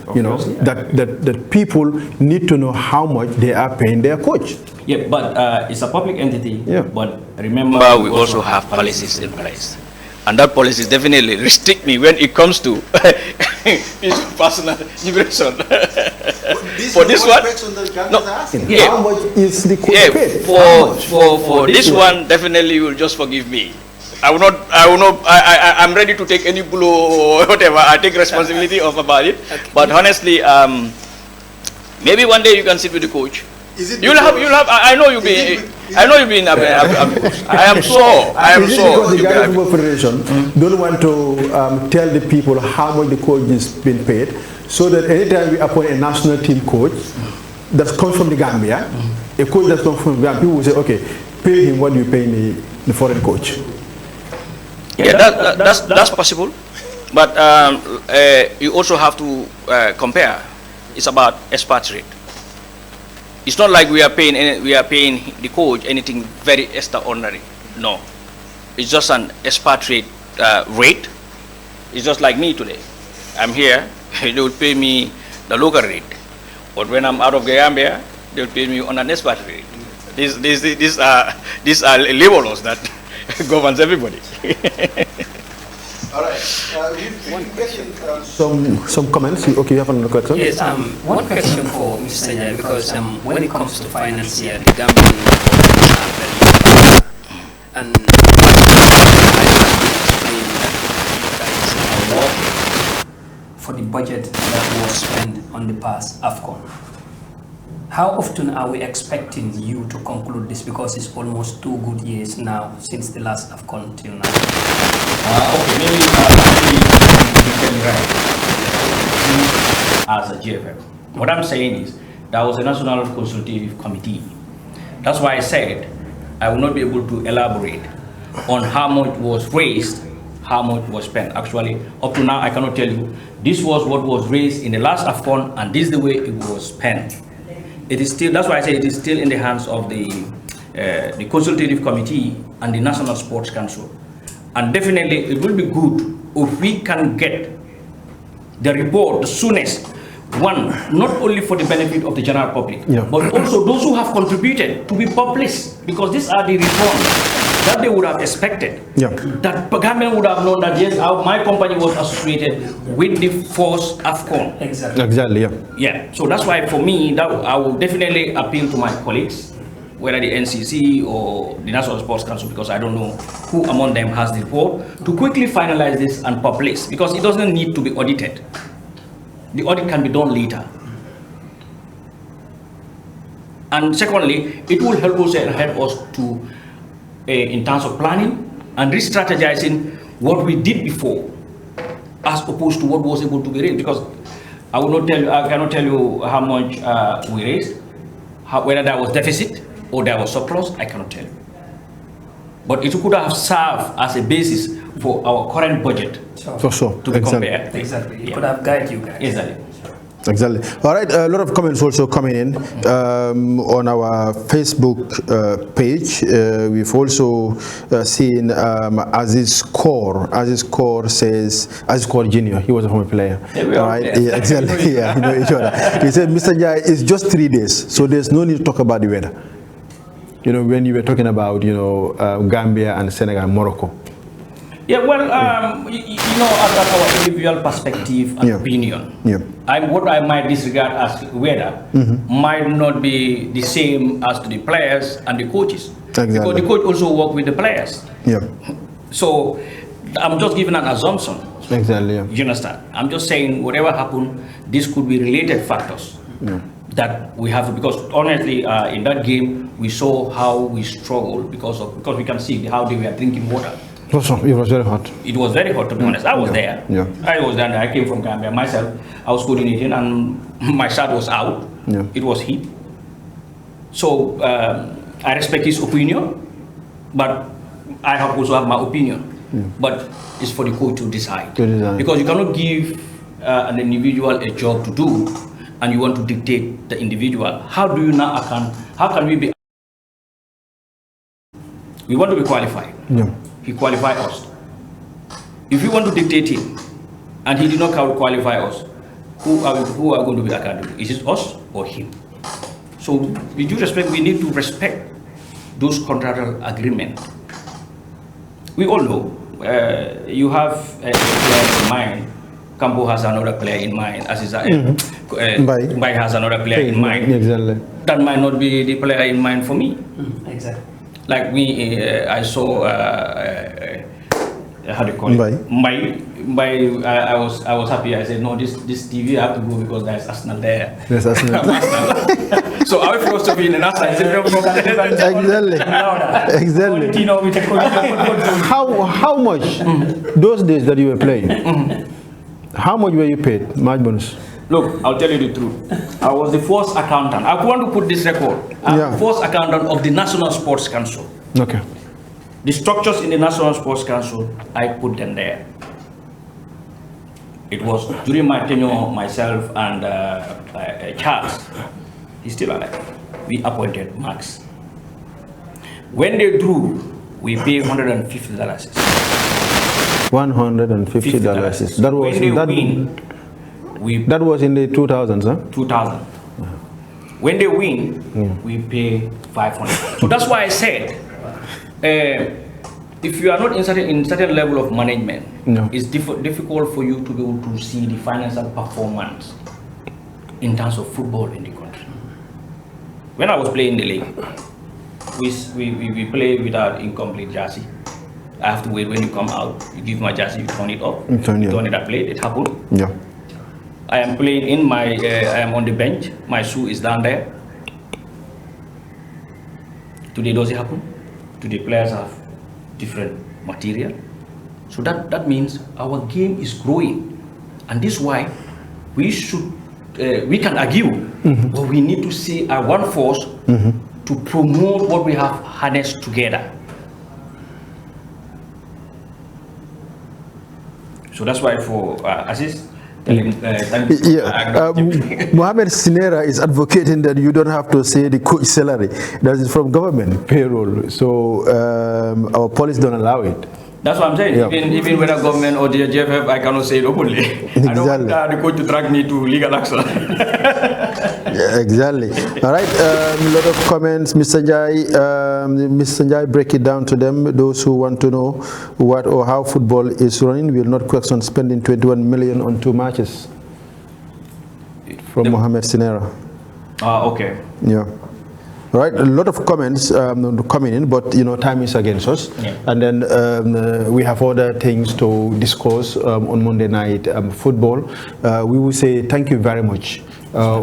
F: That people need to know how much they are paying their coach.
B: Yeah, but it's a public entity.
F: Yeah.
B: But remember,
E: we also have policies in place, and that policies definitely restrict me when it comes to personal liberation. For this one, no. Yeah.
F: How much is the coach paid?
E: For this one, definitely you will just forgive me. I'm ready to take any blow or whatever. I take responsibility about it. Okay. But honestly, maybe one day you can sit with the coach. You'll have. I know you'll be. I know you'll be in. I am sure.
F: Because the Ghana Football Federation don't want to tell the people how much the coach is being paid, so that anytime we appoint a national team coach that comes from the Gambia, a coach that comes from the Gambia, people will say, okay, pay him what you pay the foreign coach.
E: Yeah, that's possible, but you also have to compare. It's about expatriate. It's not like we are paying the coach anything very extraordinary. No, it's just an expatriate rate. It's just like me today. I'm here. They will pay me the local rate, but when I'm out of Gambia, they will pay me on an expatriate rate. These are labor laws that governs everybody.
A: All right. One question.
F: Some comments. Okay, you have another question.
C: Yes. One question for Mr. Ceesay, because when it comes to finance here, the Gambian and for the budget that was spent on the past AFCON. How often are we expecting you to conclude this, because it's almost 2 good years now since the last AFCON till now?
D: Okay, maybe you can right as a GFF. What I'm saying is there was a national consultative committee. That's why I said I will not be able to elaborate on how much was raised, how much was spent. Actually, up to now I cannot tell you this was what was raised in the last AFCON and this is the way it was spent. It is still, that's why I say it is still in the hands of the consultative committee and the National Sports Council. And definitely it will be good if we can get the report the soonest. One, not only for the benefit of the general public, but also those who have contributed to be published, because these are the reforms that they would have expected. That government would have known that yes, my company was associated with the first AFCON.
F: Exactly.
D: Yeah. So that's why for me, that I will definitely appeal to my colleagues, whether the NCC or the National Sports Council, because I don't know who among them has the report, to quickly finalize this and publish, because it doesn't need to be audited. The audit can be done later. And secondly, it will help us to, in terms of planning and re-strategizing what we did before, as opposed to what was able to be raised. Because I will not tell you. I cannot tell you how much we raised, whether there was deficit or there was surplus. I cannot tell you. But it could have served as a basis for our current budget.
A: For sure.
D: To be compared.
C: Exactly. It could have guided you guys.
D: Exactly.
A: Exactly. All right, a lot of comments also coming in on our Facebook page. We've also seen Aziz Kaur. Aziz Kaur says, Aziz Kaur Jr., he was a former player.
D: Yeah,
A: all right, yeah, exactly. Yeah, you know each other. He said, Mr. Jai, it's just 3 days, so there's no need to talk about the weather. You know, when you were talking about, you know, Gambia and Senegal and Morocco.
D: Yeah, well, you know, as our individual perspective and opinion, what I might disregard as weather might not be the same as to the players and the coaches.
A: Exactly.
D: Because the coach also work with the players.
A: Yeah.
D: So I'm just giving an assumption.
A: Exactly. Yeah.
D: You understand? I'm just saying whatever happened, this could be related factors that we have, because honestly, in that game, we saw how we struggled because we can see how they were drinking water.
A: It was very hot.
D: It was very hot, to be honest. I was there.
A: Yeah.
D: I was there. I came from Gambia myself. I was coordinating, and my shirt was out.
A: Yeah.
D: It was heat. So I respect his opinion, but I also have my opinion. But it's for the coach to decide. Because you cannot give an individual a job to do, and you want to dictate the individual. How do you now how can we be? We want to be qualified.
A: Yeah.
D: He qualified us. If we want to dictate him, and he did not qualify us, who are going to be accountable? Is it us or him? So with due respect, we need to respect those contractual agreements. We all know you have a player in mind. Campo has another player in mind. As is Mbai has another player in mind.
A: Exactly.
D: That might not be the player in mind for me.
C: Exactly.
D: Like me, I saw how do you call it? Mbai. I was happy. I said, no, this TV I have to go because there's Arsenal there.
A: There's Arsenal.
D: So our philosophy in an Arsenal is
A: exactly. How much those days that you were playing? How much were you paid? Match bonus.
D: Look, I'll tell you the truth. I was the first accountant. I want to put this record. I'm the first accountant of the National Sports Council.
A: Okay.
D: The structures in the National Sports Council, I put them there. It was during my tenure, myself and Charles, he's still alive, we appointed Max. When they drew, we paid $150. $150.
A: That was that was in the 2000s, huh?
D: 2000. When they win, we pay $500. So that's why I said, if you are not in certain level of management, it's difficult for you to be able to see the financial performance in terms of football in the country. When I was playing the league, we play without incomplete jersey. I have to wait when you come out. You give my jersey, you turn it up. Turn it up, play. It happened.
A: Yeah.
D: I am playing in my. I am on the bench. My shoe is down there. Today does it happen? Today players have different material. So that means our game is growing, and this is why we should. We can argue, but we need to see our one force to promote what we have harnessed together. So that's why for Aziz,
A: Mohamed Sinera is advocating that you don't have to say the coach salary. That is from government payroll. So our police don't allow it.
D: That's what I'm saying. Yeah. Even whether government or the JFF, I cannot say it openly. Exactly. I don't want the coach to drag me to legal action.
A: Yeah, exactly. All right. A lot of comments. Mr. Njai, break it down to them. Those who want to know what or how football is running will not question spending 21 million on 2 matches. From Mohamed Sinera.
D: Okay.
A: Yeah. Right, a lot of comments coming in, but you know, time is against us, and then we have other things to discuss on Monday night football. We will say thank you very much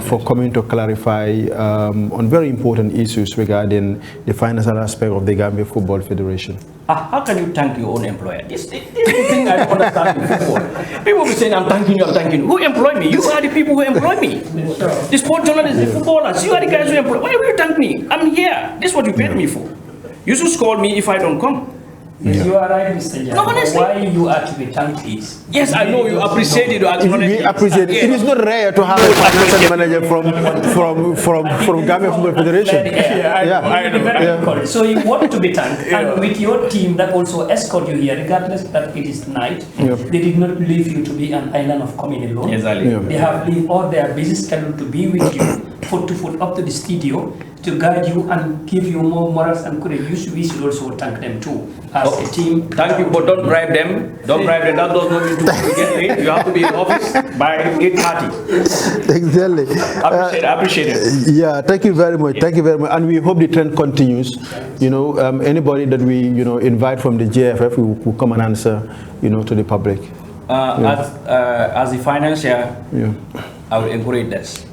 F: for coming to clarify on very important issues regarding the financial aspect of the Gambia Football Federation.
D: How can you thank your own employer? This is the thing I don't understand in football. People be saying, I'm thanking you, I'm thanking you. Who employ me? You are the people who employ me. The sport journalists, the footballers, you are the guys who employ. Why will you thank me? I'm here. This is what you paid me for. You should call me if I don't come.
C: Yes, you are right, Mr. Jan.
D: No, honestly.
C: Why you are to be thanked is...
D: Yes, I know you appreciate it.
F: We appreciate it. It is not rare to have a financial manager from Gambia Football Federation.
C: I know. So you want to be thanked, and with your team that also escort you here, regardless that it is night, they did not leave you to be an island of coming alone.
D: Exactly.
C: They have leave all their busy schedule to be with you, foot to foot up to the studio, to guide you and give you more morals and courage. We should also thank them too, as a team.
D: Thank you, but don't bribe them. Don't bribe them. That does not mean to get paid. You have to be in office by 8:30.
F: Exactly.
D: Appreciate it.
F: Yeah, thank you very much. Thank you very much. And we hope the trend continues. You know, anybody that we invite from the JFF will come and answer, to the public.
D: As a financier, I will encourage this.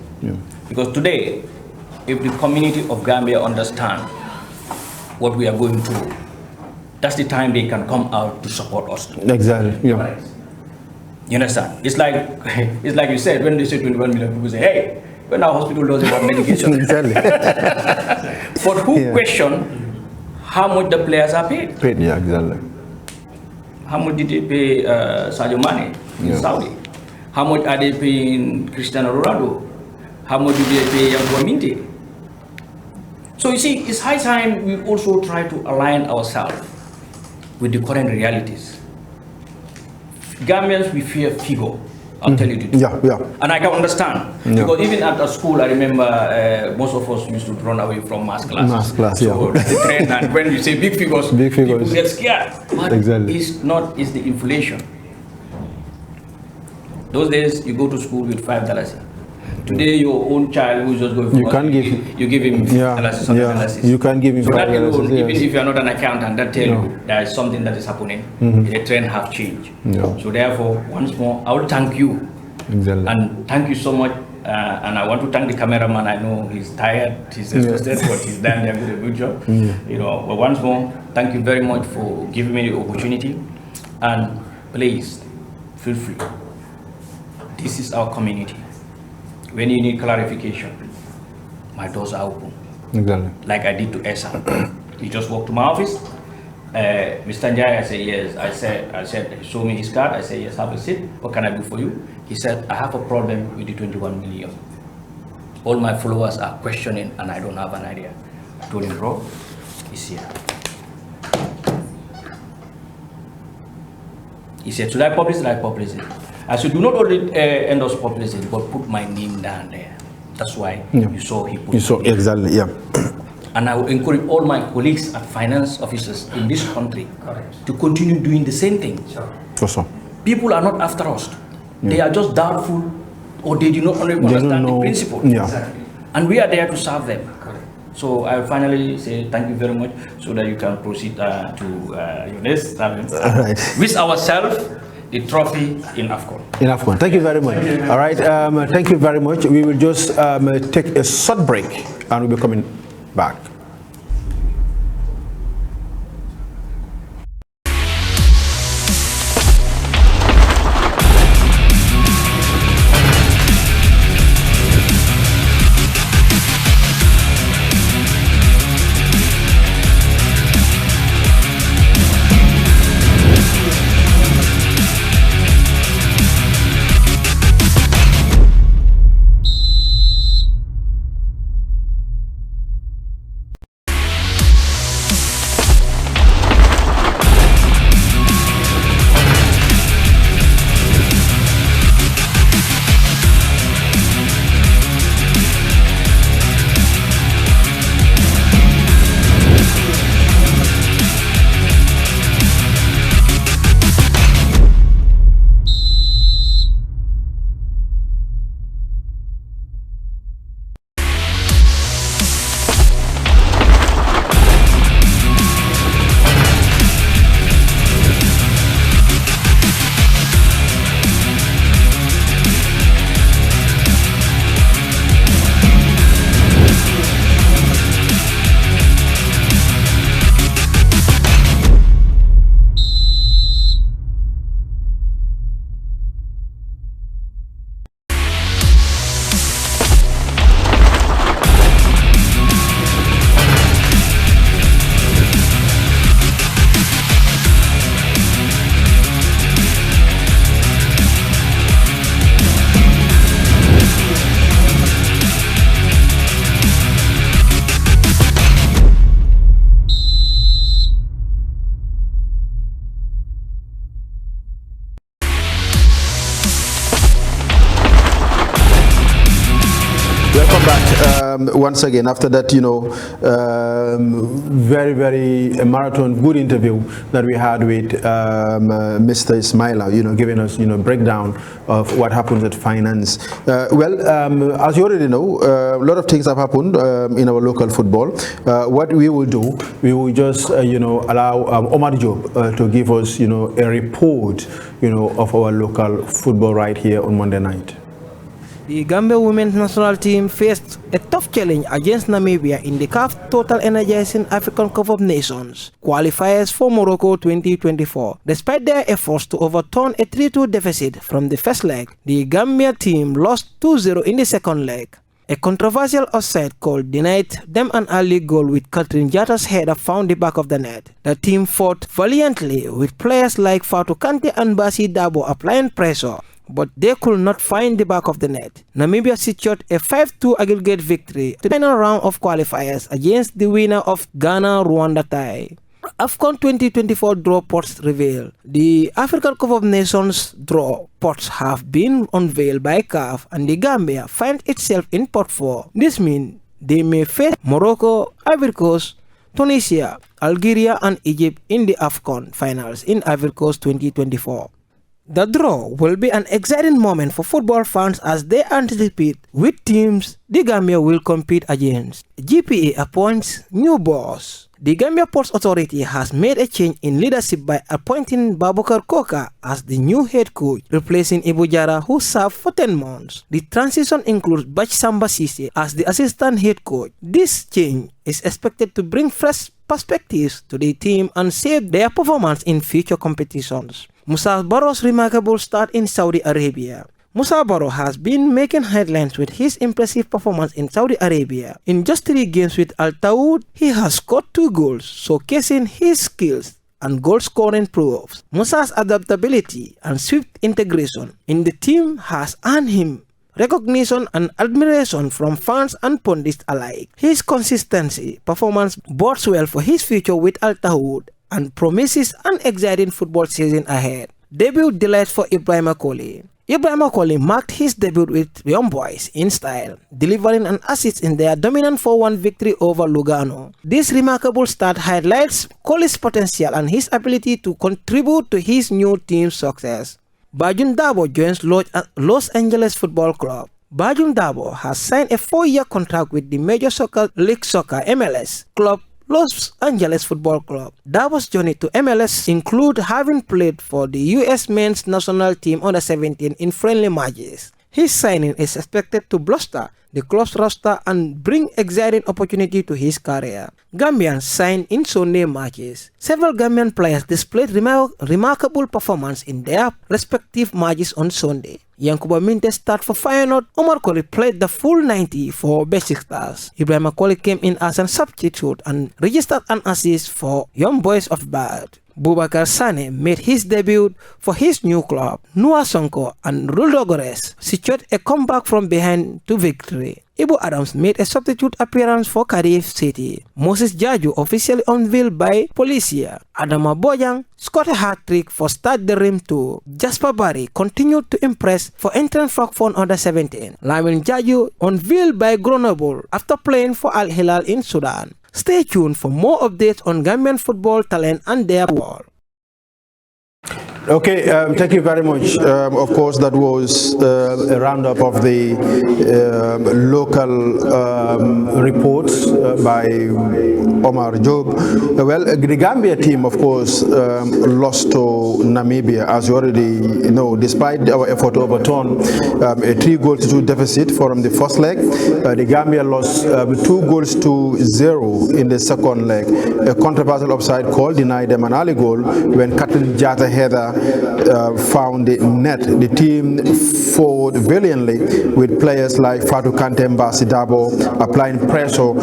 D: Because today, if the community of Gambia understand what we are going through, that's the time they can come out to support us.
F: Exactly. Yeah.
D: You understand? It's like you said, when they say 21 million people say, hey, when our hospital doesn't have medication.
F: Exactly.
D: But who question how much the players are paid?
F: Yeah, exactly.
D: How much did they pay Sadio Mane in Saudi? How much are they paying Cristiano Ronaldo? How much do they pay Yankuba Minte? So you see, it's high time we also try to align ourselves with the current realities. Gambians, we fear figure. I'll tell you the truth.
F: Yeah.
D: And I can understand. Because even at school, I remember most of us used to run away from math class.
F: Math class,
D: so that's the trend. And when you say big figures, people get scared. But it's the inflation. Those days, you go to school with $5. Today, your own child who's just going for you give him $5.
F: You can't give him $5.
D: So that alone, even if you're not an accountant, that tell you there is something that is happening. The trend have changed. So therefore, once more, I will thank you.
F: Exactly.
D: And thank you so much. And I want to thank the cameraman. I know he's tired, he's exhausted, but he's done a good job. But once more, thank you very much for giving me the opportunity. And please, feel free. This is our community. When you need clarification, my doors are open.
F: Exactly.
D: Like I did to Esa. He just walked to my office. Mr. Njai, I said yes. I said, show me his card. I said yes, have a seat. What can I do for you? He said, I have a problem with the 21 million. All my followers are questioning and I don't have an idea. I told him, bro, it's here. He said, should I publish it? I publish it. I said, do not only endorse publicity, but put my name down there. That's why you saw he put
F: exactly,
D: And I will encourage all my colleagues and finance officers in this country to continue doing the same thing. People are not after us. They are just doubtful or they do not understand the principle. And we are there to serve them. So I will finally say thank you very much so that you can proceed to your next with ourselves. The trophy in AFCON.
F: Thank you very much. All right, thank you very much. We will just take a short break and we'll be coming back.
A: once again, after that, very, very marathon, good interview that we had with Mr. Ismaila, giving us, breakdown of what happens at finance. As you already know, a lot of things have happened in our local football. What we will do, we will just, allow Omar Job to give us, a report, of our local football right here on Monday night.
G: The Gambia women's national team faced a tough challenge against Namibia in the CAF Total Energizing African Cup of Nations qualifiers for Morocco 2024. Despite their efforts to overturn a 3-2 deficit from the first leg, the Gambia team lost 2-0 in the second leg. A controversial offside call denied them an early goal with Catherine Jata's header found the back of the net. The team fought valiantly with players like Fatou Kante and Basi Dabo applying pressure, but they could not find the back of the net. Namibia secured a 5-2 aggregate victory to the final round of qualifiers against the winner of Ghana-Rwanda tie. AFCON 2024 draw pots reveal. The African Cup of Nations draw pots have been unveiled by CAF, and the Gambia finds itself in pot 4. This means they may face Morocco, Ivory Coast, Tunisia, Algeria and Egypt in the AFCON finals in Ivory Coast 2024. The draw will be an exciting moment for football fans as they anticipate which teams the Gambia will compete against. GPA appoints new boss. The Gambia Ports Authority has made a change in leadership by appointing Babukar Koka as the new head coach, replacing Ibu Jara, who served for 10 months. The transition includes Ismaila Ceesay as the assistant head coach. This change is expected to bring fresh perspectives to the team and save their performance in future competitions. Musa Barrow's remarkable start in Saudi Arabia. Musa Barrow has been making headlines with his impressive performance in Saudi Arabia. In just 3 games with Al Taoud, he has scored 2 goals, showcasing his skills and goal-scoring proofs. Musa's adaptability and swift integration in the team has earned him recognition and admiration from fans and pundits alike. His consistency performance bodes well for his future with Al Taoud and promises an exciting football season ahead. Debut delight for Ibrahim Akoli. Ibrahim Akoli marked his debut with Young Boys in style, delivering an assist in their dominant 4-1 victory over Lugano. This remarkable start highlights Akoli's potential and his ability to contribute to his new team's success. Bajun Dabo joins Los Angeles Football Club. Bajun Dabo has signed a 4-year contract with the Major League Soccer MLS club Los Angeles Football Club. Dabo's journey to MLS include having played for the U.S. men's national team under 17 in friendly matches. His signing is expected to bolster the club's roster and bring exciting opportunity to his career. Gambians signed in Sunday matches. Several Gambian players displayed remarkable performance in their respective matches on Sunday. Yankuba Minte started for Feyenoord. Omar Colley played the full 90 for Besiktas. Ibrahim Akoli came in as a substitute and registered an assist for Young Boys of Bad. Boubacar Sane made his debut for his new club. Noah Sonko and Ruldogores secured a comeback from behind to victory. Ibu Adams made a substitute appearance for Cardiff City. Moses Jaju officially unveiled by Policia. Adama Bojang scored a hat-trick for Stade de Reims too. Jasper Barry continued to impress for entering Frankfurt under 17. Lamin Jaju unveiled by Grenoble after playing for Al Hilal in Sudan. Stay tuned for more updates on Gambian football talent and their ball.
A: Okay, thank you very much. Of course, that was a roundup of the local reports by Omar Job. The Gambia team, of course, lost to Namibia, as you already know, despite our effort to overturn a 3-2 deficit from the first leg. The Gambia lost 2-0 in the second leg. A controversial offside call denied them an early goal when Catherine Jata header found the net. The team fought valiantly with players like Fatou Kante and Basi Dabo applying pressure,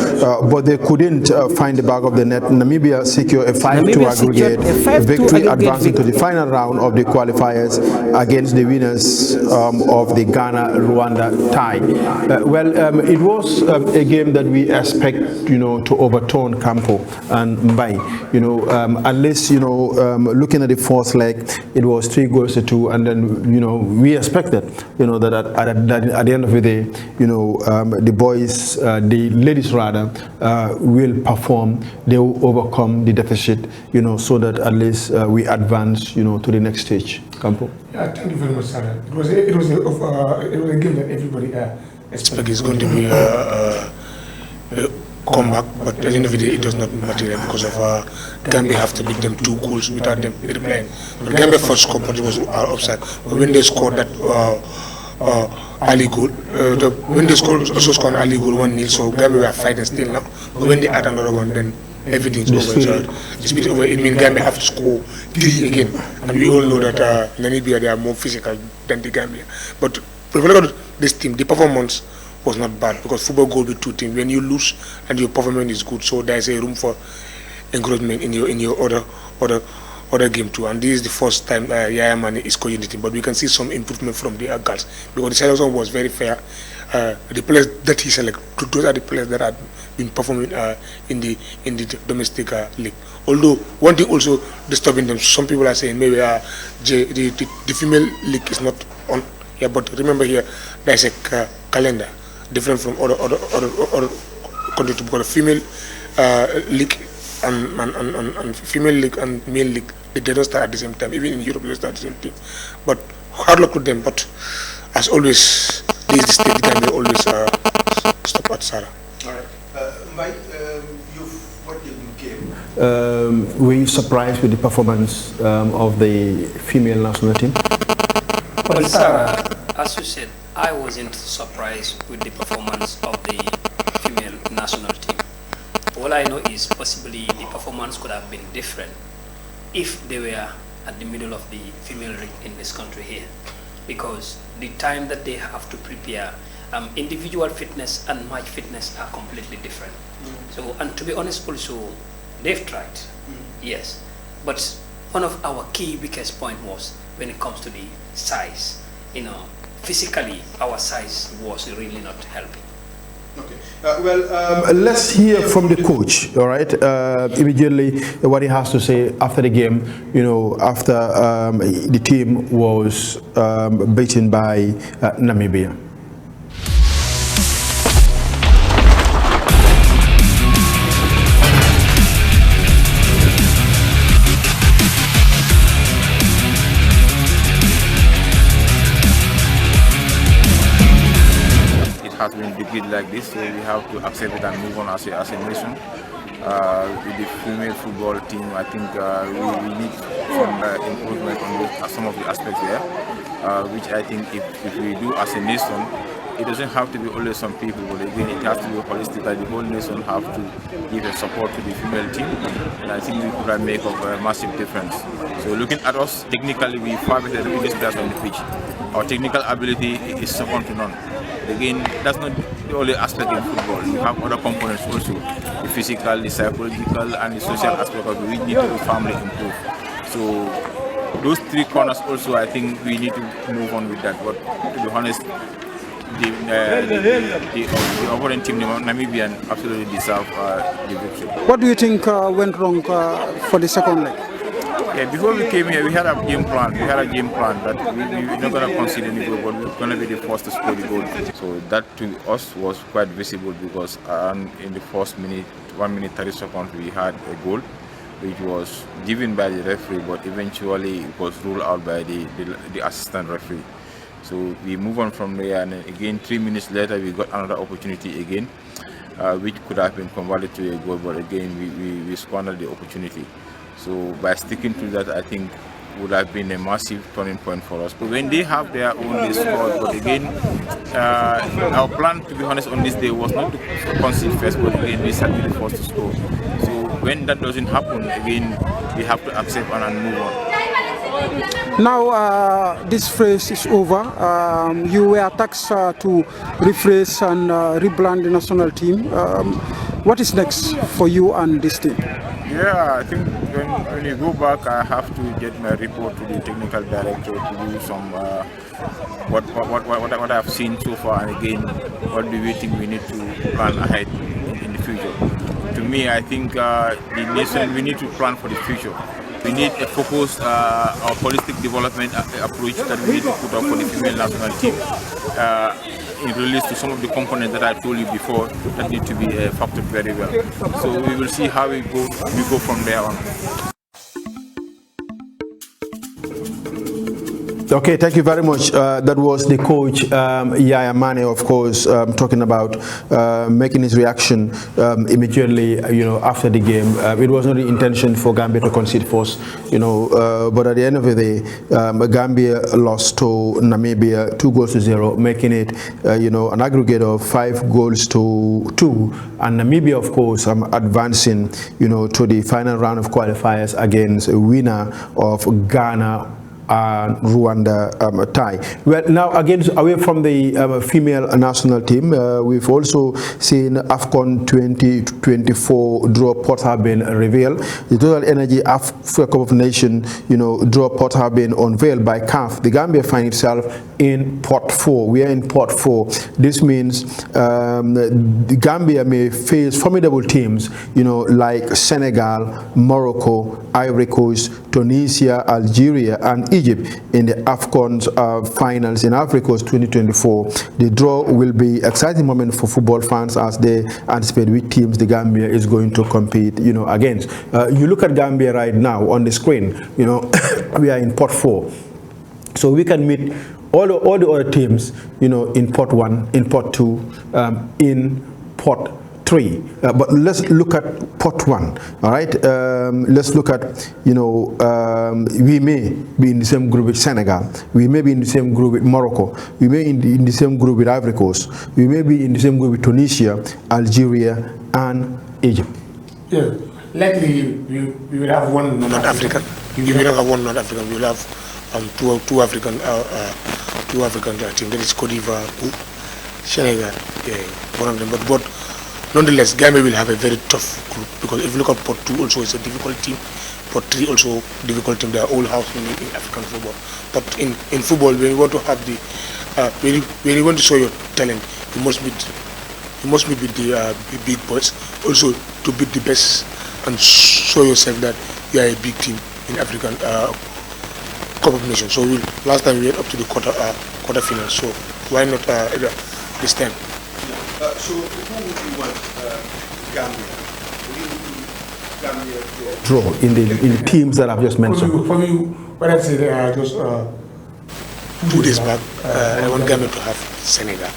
A: but they couldn't find the back of the net. Namibia secured a 5-2 aggregate victory, advancing to the final round of the qualifiers against the winners of the Ghana-Rwanda tie. It was a game that we expect, to overturn Campo and Mbai. Unless, looking at the fourth leg,
F: it was 3-2, and then we expected that at the end of the day, the boys, the ladies rather, will perform. They will overcome the deficit, so that at least we advance, to the next stage. Campo.
H: Yeah, thank you very much, Sarah. It was a game that everybody expected is going to be a comeback, but at the end of the day, it does not material because of Gambia have to beat them 2 goals without them replaying. But Gambia first scored, but it was offside. But when they scored that early goal, when they also scored an early goal 1-0, so Gambia were fighting still now. But when they add another one, then everything's over. So it's over. It means Gambia have to score 3 again, and we all know that Namibia, they are more physical than the Gambia. But if you look at this team, the performance was not bad, because football goes with 2 teams. When you lose and your performance is good, so there's a room for encouragement in your other game too. And this is the first time Yaya Mane is coaching the team, but we can see some improvement from the girls, because the selection was very fair. The players that he selected, those are the players that have been performing in the domestic league. Although one thing also disturbing them, some people are saying maybe the female league is not on. Yeah, but remember here there's a calendar different from other countries, because female league and female league and male league, they don't start at the same time. Even in Europe they start at the same time. But hard luck to them. But as always, this is the state that they always stop at Sarah.
A: All right, Mike, what did you game?
F: Were you surprised with the performance of the female national team?
C: Well, Sarah, as you said, I wasn't surprised with the performance of the female national team. All I know is possibly the performance could have been different if they were at the middle of the female league in this country here, because the time that they have to prepare, individual fitness and match fitness are completely different. So, and to be honest also, they've tried, yes, but one of our key weakest point was when it comes to the size. Physically, our size was really not helping.
A: Okay.
F: Let's hear from the coach, all right, immediately what he has to say after the game, after the team was beaten by Namibia.
I: Has been defeated like this, so we have to accept it and move on as a nation. With the female football team, I think we need some improvement on some of the aspects there, which I think if we do as a nation, it doesn't have to be only some people, but again it has to be holistic, that the whole nation have to give a support to the female team, and I think we could make a massive difference. So looking at us, technically we far better than the biggest players on the pitch. Our technical ability is second to none. Again, that's not the only aspect in football. We have other components also, the physical, the psychological, and the social aspect of it. We need to firmly improve. So those 3 corners also, I think we need to move on with that. But to be honest, the opponent team, the Namibian, absolutely deserve the victory.
J: What do you think went wrong for the second leg?
I: Yeah, before we came here, we had a game plan. That we're not going to concede any goal, but we're going to be the first to score the goal. So that to us was quite visible, because in the first minute, 1 minute 30 seconds, we had a goal, which was given by the referee, but eventually it was ruled out by the assistant referee. So we move on from there, and again 3 minutes later we got another opportunity again, which could have been converted to a goal, but again we squandered the opportunity. So by sticking to that, I think would have been a massive turning point for us. But when they have their own, they score. But again, our plan, to be honest, on this day was not to concede first, but again we had to be forced to score. So when that doesn't happen, again we have to accept and move on.
J: Now this phase is over. You were tasked to rephrase and rebrand the national team. What is next for you and this team?
I: Yeah, I think when you go back, I have to get my report to the technical director to do some what I've seen so far, and again, what do we think we need to plan ahead in the future. To me, I think the nation, we need to plan for the future. We need a focused, or holistic development approach that we need to put up for the female national team. In relation to some of the components that I told you before that need to be factored very well. So we will see how we go from there on.
A: Okay, thank you very much. That was the coach, Yaya Mane, of course, talking about making his reaction immediately, after the game. It was not the intention for Gambia to concede first, but at the end of the day, Gambia lost to Namibia 2-0, making it, an aggregate of 5-2, and Namibia, of course, advancing, to the final round of qualifiers against a winner of Ghana and Rwanda tie. Well, now again, away from the female national team, we've also seen AFCON 2024 draw pot have been revealed. The Total Energy Africa Cup of Nations, draw pot have been unveiled by CAF. The Gambia finds itself in pot 4. We are in pot 4. This means the Gambia may face formidable teams, like Senegal, Morocco, Ivory Coast, Tunisia, Algeria, and Egypt in the AFCON finals in Africa 2024. The draw will be an exciting moment for football fans as they anticipate which teams the Gambia is going to compete, against. You look at Gambia right now on the screen. We are in pot 4, so we can meet all the other teams, in pot 1, in pot 2, in pot 3. But let's look at pot 1. All right. Let's look at, we may be in the same group with Senegal. We may be in the same group with Morocco. We may be in the same group with Ivory Coast. We may be in the same group with Tunisia, Algeria, and Egypt.
H: Yeah. Likely, we will have one non-African. We will have one non-African. We will have two African teams. That is Cote d'Ivoire, Senegal. Yeah, one of them. But nonetheless, Gambia will have a very tough group, because if you look at pot 2, also it's a difficult team. Pot 3 also difficult team. They are all house in African football. But in football, when you want to have when you want to show your talent, you must beat the big boys. Also to beat the best and show yourself that you are a big team in African Cup of Nations. So last time we went up to the quarter final. So why not this time?
A: So who would you want Gambia? Gambia to draw in the teams that I've just mentioned?
H: For me, what I said just 2 days back, I want Gambia to have Senegal,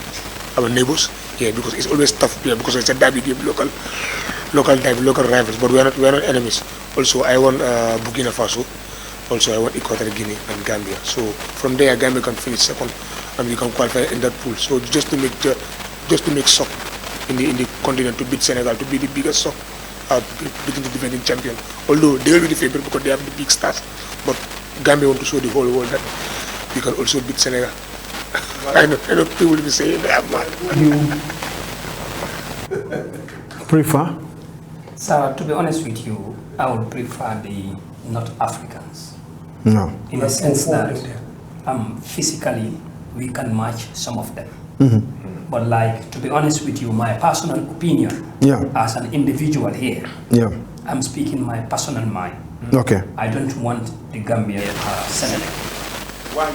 H: our neighbors. Yeah, because it's always tough here, because it's a derby game, local rivals. But we are not enemies. Also, I want Burkina Faso. Also, I want Equatorial Guinea and Gambia. So from there, Gambia can finish second, and we can qualify in that pool. So just to make shock in the continent, to beat Senegal, to be the biggest shock, beating the defending champion. Although they will be the favorite because they have the big stars, but Gambia want to show the whole world that we can also beat Senegal. I know people will be saying they are mad.
A: You prefer?
C: So to be honest with you, I would prefer the North Africans.
A: No.
C: In the sense that physically we can match some of them. But to be honest with you, my personal opinion, as an individual here, I'm speaking my personal mind.
A: Okay.
C: I don't want the Gambia Senegal.
A: Why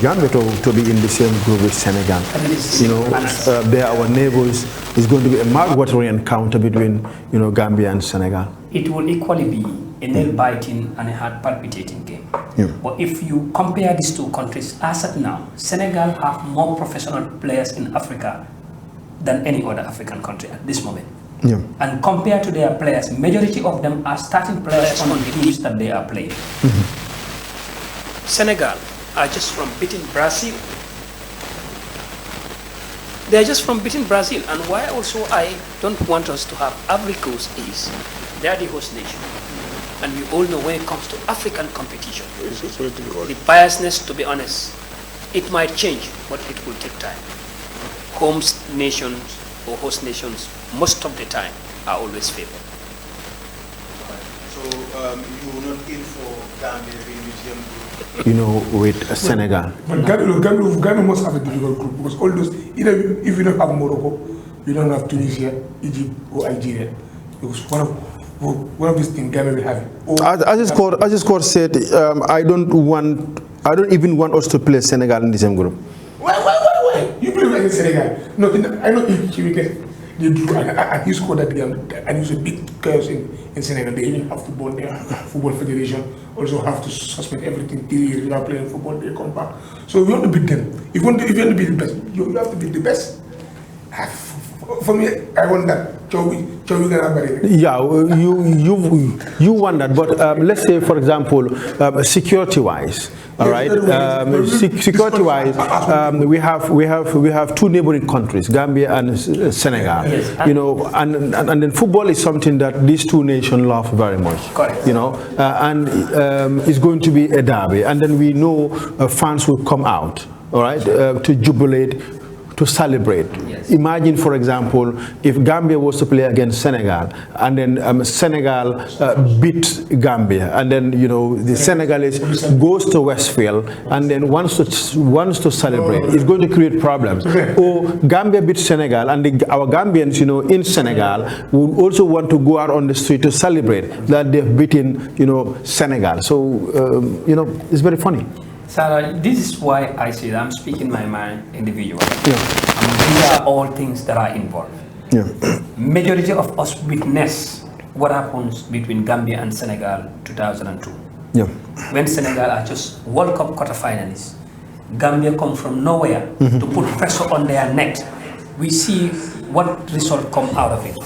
A: Gambia to be in the same group with Senegal? They are our neighbors. It's going to be a mouth-watering encounter between, Gambia and Senegal.
C: It will equally be a nail-biting and a heart-palpitating game. But if you compare these two countries, as of now, Senegal have more professional players in Africa than any other African country at this moment. And compared to their players, majority of them are starting players on the teams that they are playing. Senegal are just from beating Brazil. They are just from beating Brazil. And why also I don't want us to have Ivory Coast is they are the host nation. And we all know when it comes to African competition, the biasness, to be honest, it might change, but it will take time. Home nations or host nations, most of the time, are always favored.
A: So you will not in for Gambia being museum group?
F: With Senegal.
H: But Ghana must have a difficult group, because all those, if you don't have Morocco, you don't have Tunisia, Egypt, or Algeria. because one of these things Gambia will have it.
A: As this court said, I don't even want us to play Senegal in the same group.
H: Why? You play against Senegal. No, I know they drew and he scored that game, and it was a big chaos in Senegal. They even have football there. Football Federation also have to suspend everything till you are playing football, they come back. So we want to beat them. If you want to be the best, you have to be the best. For me, I want that. Yeah,
A: you want that, but let's say, for example, security-wise, all right. Security-wise, we have two neighboring countries, Gambia and Senegal.
C: Yes.
A: You know, and then football is something that these two nations love very much.
C: Correct.
A: You know, and it's going to be a derby, and then we know fans will come out, all right, to jubilate, to celebrate.
C: Yes.
A: Imagine, for example, if Gambia was to play against Senegal, and then Senegal beat Gambia, and then the Senegalese goes to Westfield and then wants to celebrate. It's going to create problems. Or Gambia beats Senegal, and our Gambians, in Senegal, would also want to go out on the street to celebrate that they've beaten, Senegal. So, it's very funny.
C: Sarah, this is why I said I'm speaking my mind individually.
A: Yeah.
C: These are all things that are involved.
A: Yeah.
C: Majority of us witness what happens between Gambia and Senegal 2002.
A: Yeah.
C: When Senegal are just World Cup quarterfinalists, Gambia come from nowhere to put pressure on their neck. We see what result come out of it.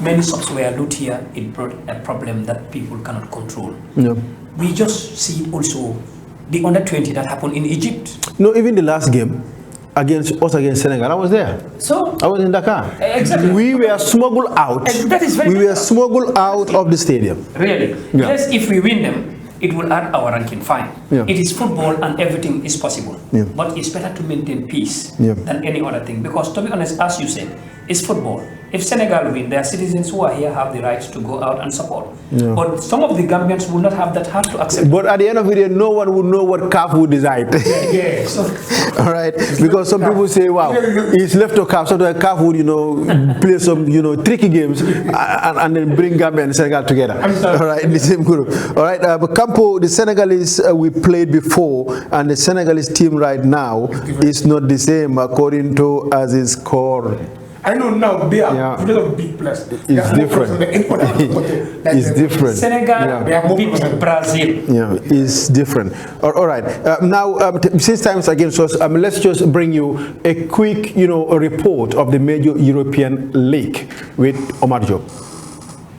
C: Many shops were looted here. It brought a problem that people cannot control.
A: Yeah.
C: We just see also the under-20 that happened in Egypt.
A: No, even the last game against Senegal, I was there.
C: So
A: I was in Dakar.
C: Exactly.
A: We were smuggled out.
C: That is very
A: we were smuggled out of the stadium.
C: Really?
A: Yeah.
C: Yes, if we win them, it will add our ranking, fine.
A: Yeah.
C: It is football and everything is possible.
A: Yeah.
C: But it's better to maintain peace
A: Yeah.
C: than any other thing. Because to be honest, as you said, it's football. If Senegal win, their citizens who are here have the right to go out and support.
A: Yeah.
C: But some of the Gambians will not have that heart to accept.
A: But at the end of the day, no one would know what CAF would decide.
C: Yeah. So,
A: all right, because some people say, "Wow, it's left to CAF." So the CAF would, play some, tricky games and then bring Gambia and Senegal together. All right, in the same group. All right, but Campo, the Senegalese we played before, and the Senegalese team right now is not the same according to Aziz's score.
H: I know now they are big plus.
A: It's different. It's different.
C: Senegal beat Brazil.
A: Yeah, it's different. All right. Now, since time is against us, let's just bring you a quick, a report of the major European league with Omar Job.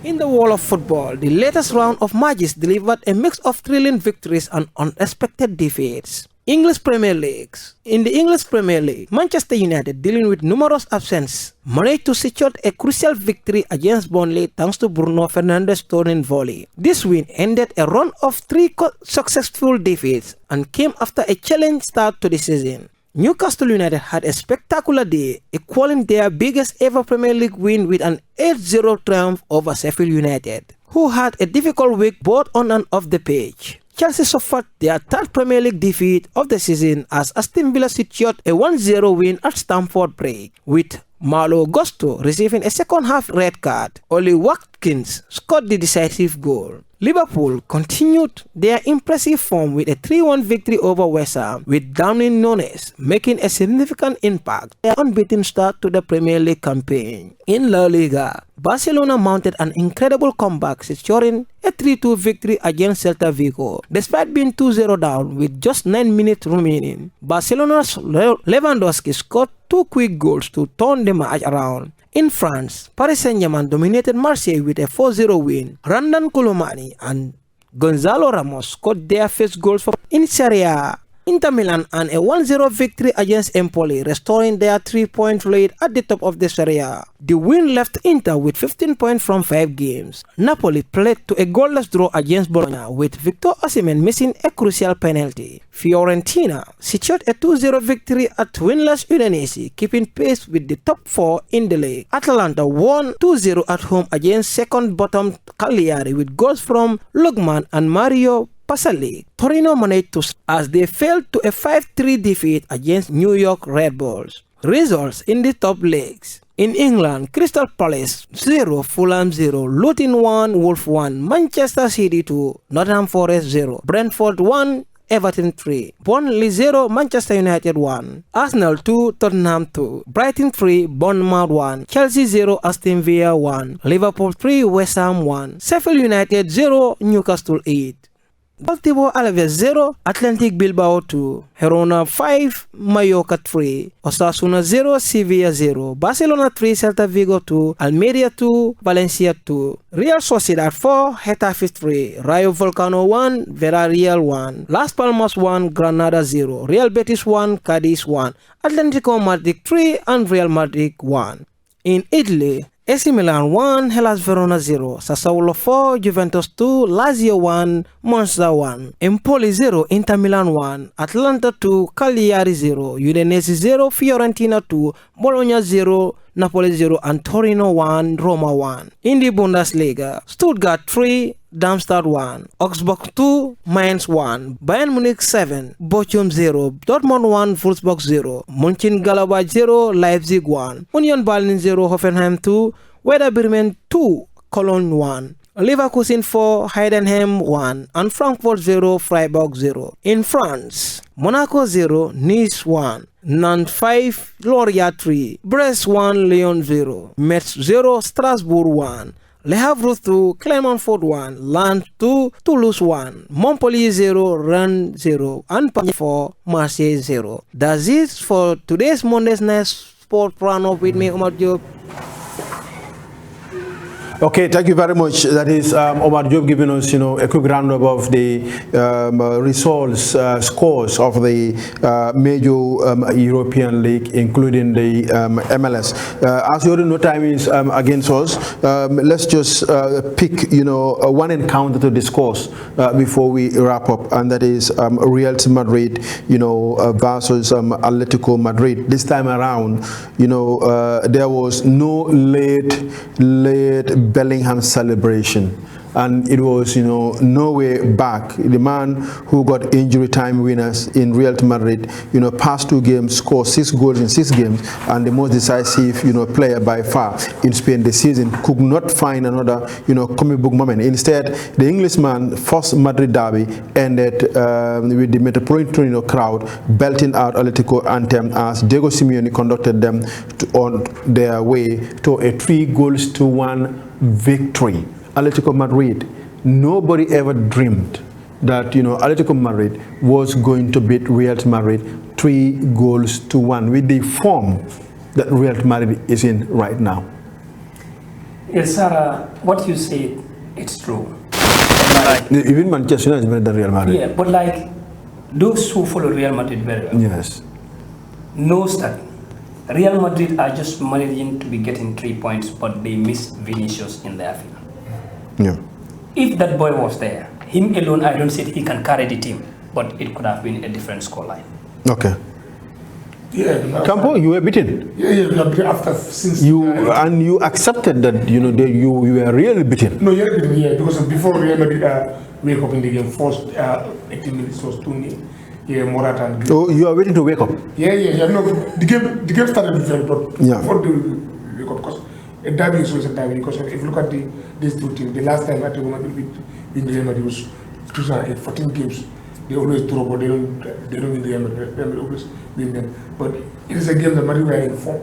G: In the world of football, the latest round of matches delivered a mix of thrilling victories and unexpected defeats. English Premier Leagues. In the English Premier League, Manchester United, dealing with numerous absences, managed to secure a crucial victory against Burnley thanks to Bruno Fernandes' turning volley. This win ended a run of 3 successful defeats and came after a challenging start to the season. Newcastle United had a spectacular day, equaling their biggest ever Premier League win with an 8-0 triumph over Sheffield United, who had a difficult week both on and off the pitch. Chelsea suffered their 3rd Premier League defeat of the season as Aston Villa secured a 1-0 win at Stamford Bridge, with Malo Gusto receiving a second-half red card. Oli Watkins scored the decisive goal. Liverpool continued their impressive form with a 3-1 victory over West Ham, with Darwin Núñez making a significant impact. Their unbeaten start to the Premier League campaign. In La Liga, Barcelona mounted an incredible comeback, securing a 3-2 victory against Celta Vigo. Despite being 2-0 down with just 9 minutes remaining, Barcelona's Lewandowski scored 2 quick goals to turn the match around. In France, Paris Saint-Germain dominated Marseille with a 4-0 win. Randan Colomani and Gonzalo Ramos scored their first goals for in Serie A. Inter Milan and a 1-0 victory against Empoli, restoring their 3-point lead at the top of the Serie A. The win left Inter with 15 points from 5 games. Napoli played to a goalless draw against Bologna, with Victor Osimhen missing a crucial penalty. Fiorentina secured a 2-0 victory at winless Udinese, keeping pace with the top 4 in the league. Atalanta won 2-0 at home against second-bottom Cagliari, with goals from Lugman and Mario Pasali. Torino managed to as they fell to a 5-3 defeat against New York Red Bulls. Results in the top leagues. In England, Crystal Palace 0, Fulham 0, Luton 1, Wolves 1, Manchester City 2, Nottingham Forest 0, Brentford 1, Everton 3, Burnley 0, Manchester United 1, Arsenal 2, Tottenham 2, Brighton 3, Bournemouth 1, Chelsea 0, Aston Villa 1, Liverpool 3, West Ham 1, Sheffield United 0, Newcastle 8. Baltimore Alaves 0, Atlantic Bilbao 2, Girona 5, Mallorca 3, Osasuna 0, Sevilla 0, Barcelona 3, Celta Vigo 2, Almeria 2, Valencia 2, Real Sociedad 4, Getafe 3, Rayo Vallecano 1, Villarreal 1, Las Palmas 1, Granada 0, Real Betis 1, Cadiz 1, Atletico Madrid 3, and Real Madrid 1. In Italy, AC Milan 1, Hellas Verona 0, Sassuolo 4, Juventus 2, Lazio 1, Monza 1, Empoli 0, Inter Milan 1, Atalanta 2, Cagliari 0, Udinese 0, Fiorentina 2, Bologna 0, Napoli 0, and Torino 1, Roma 1. In the Bundesliga, Stuttgart 3, Darmstadt 1, Augsburg 2, Mainz 1, Bayern Munich 7, Bochum 0, Dortmund 1, Wolfsburg 0, Mönchengladbach 0, Leipzig 1, Union Berlin 0, Hoffenheim 2, Werder Bremen 2, Cologne 1, Leverkusen 4, Heidenheim 1, and Frankfurt 0, Freiburg 0. In France, Monaco 0, Nice 1, Nantes 5, Lorient 3, Brest 1, Lyon 0, Metz 0, Strasbourg 1, Le Havre 2, Clermont-Foot 1, Lens 2, Toulouse 1, Montpellier 0, Rennes 0, and Paris 4, Marseille 0. That's it for today's Monday's Night Sport Roundup with me, Omar Diop.
A: Okay, thank you very much. That is Omar Diop giving us, a quick roundup of the results, scores of the major European League, including the MLS. As you already know, time is against us. Let's just pick, one encounter to discuss before we wrap up, and that is Real Madrid, versus Atletico Madrid. This time around, there was no late Bellingham celebration, and it was no way back. The man who got injury time winners in Real Madrid, past 2 games, scored 6 goals in 6 games, and the most decisive player by far in Spain this season could not find another comic book moment. Instead, the Englishman first Madrid derby ended with the Metropolitan crowd belting out Atletico anthem as Diego Simeone conducted them on their way to a 3-1 victory. Atletico Madrid, nobody ever dreamed that Atletico Madrid was going to beat Real Madrid 3-1 with the form that Real Madrid is in right now.
C: Yes, Sarah, what you said, it's true.
A: Even Manchester United is better than Real Madrid.
C: Yeah, but like those who follow Real Madrid very well,
A: yes,
C: knows that Real Madrid are just managing to be getting 3 points, but they miss Vinicius in their field.
A: Yeah.
C: If that boy was there, him alone, I don't say he can carry the team, but it could have been a different scoreline.
A: Okay.
H: Yeah,
A: Campo, you were beaten.
H: Yeah, after since
A: and you accepted that you were really beaten.
H: No, you're beaten, yeah, because before Real Madrid wake up in the game, first 18 minutes was 2-0. Yeah, Morata and
A: Oh, you are waiting to wake up?
H: Yeah. No, the game started very, but before the wake up, because a derby is always a derby. Because if you look at these 2 teams, the last time Atletico Madrid beat Real Madrid was 2008, 14 games. They always draw, but they don't win Real Madrid. Real Madrid always win them. But it is a game that Madrid were in form.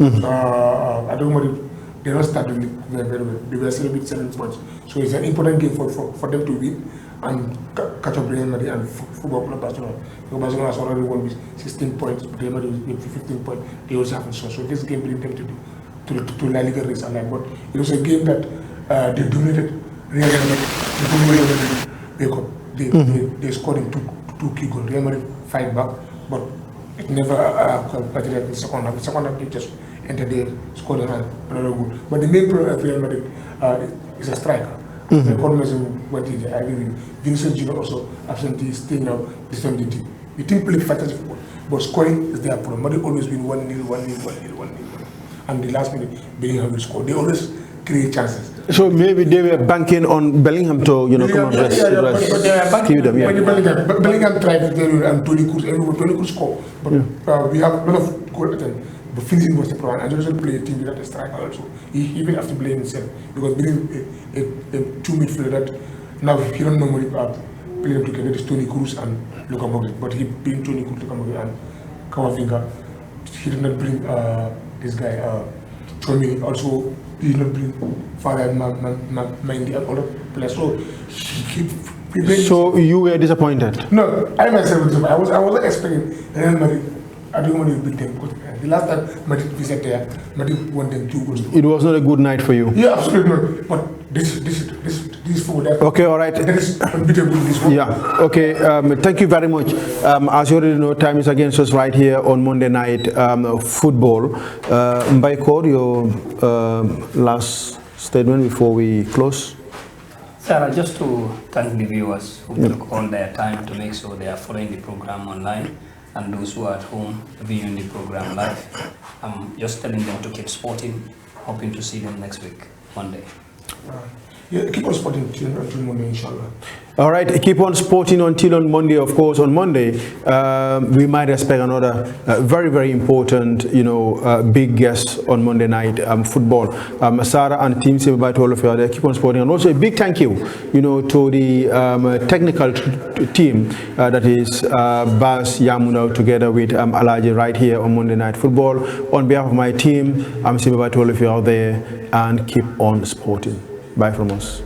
H: Atletico Madrid, they don't start the league very well. They were celebrating 7 points. So it's an important game for them to win and catch up Real Madrid and Football Club Barcelona. Because Barcelona has already won with 16 points, but Real Madrid with 15 points. They also haven't scored. So this game brings them to La Liga race and that. But it was a game that they dominated Real Madrid. They scored in two key goals. Real Madrid fight back, but it never materialized in the second half. The second half they just entered there, scored another goal. But the main problem of Real Madrid is a striker. The problem is what he did. I agree with you. Vinicius Junior also absentee, still now defend the team. The team play fantastic football, but scoring is their problem. Madrid always win 1-0. And the last minute, Bellingham will score. They always create chances.
A: So maybe they were banking on Bellingham to come and rest.
H: But they are banking. Bellingham tried to tell you and Tony could score. But we have a lot of goal attempts. But finishing was the problem. And also play a team without a striker also. He even have to blame himself because being a two midfielder that now he don't normally play them together. It's Tony Cruz and Luka Modric, but he bring Tony Cruz, Luka Modric, and Kamavinga. He did not bring this guy Tommy. Also, he did not bring Father Mandy and other players. So he keep.
F: So you were disappointed?
H: No, I myself was. I wasn't expecting Real Madrid. I don't want to beat them because the last time Madrid visited there, Madrid won them 2 goals.
F: It was not a good night for you?
H: Yeah, absolutely not. But this is for that.
F: Okay, all right.
H: That is unbeatable in this one.
F: Yeah, okay. Thank you very much. As you already know, time is against us right here on Monday Night Football. Mbaikor, your last statement before we close.
C: Sarah, just to thank the viewers who took all their time to make sure they are following the program online, and those who are at home viewing the program live. I'm just telling them to keep sporting, hoping to see them next week, Monday.
H: Yeah, keep on sporting until Monday, inshallah.
F: All right, keep on sporting until on Monday. Of course, on Monday, we might expect another very, very important, big guest on Monday Night Football. Sarah and team, say bye to all of you. Keep on sporting. And also a big thank you, to the technical team that is Bas Yamuna together with Alaji right here on Monday Night Football. On behalf of my team, I'm saying bye to all of you out there and keep on sporting. Bye from us.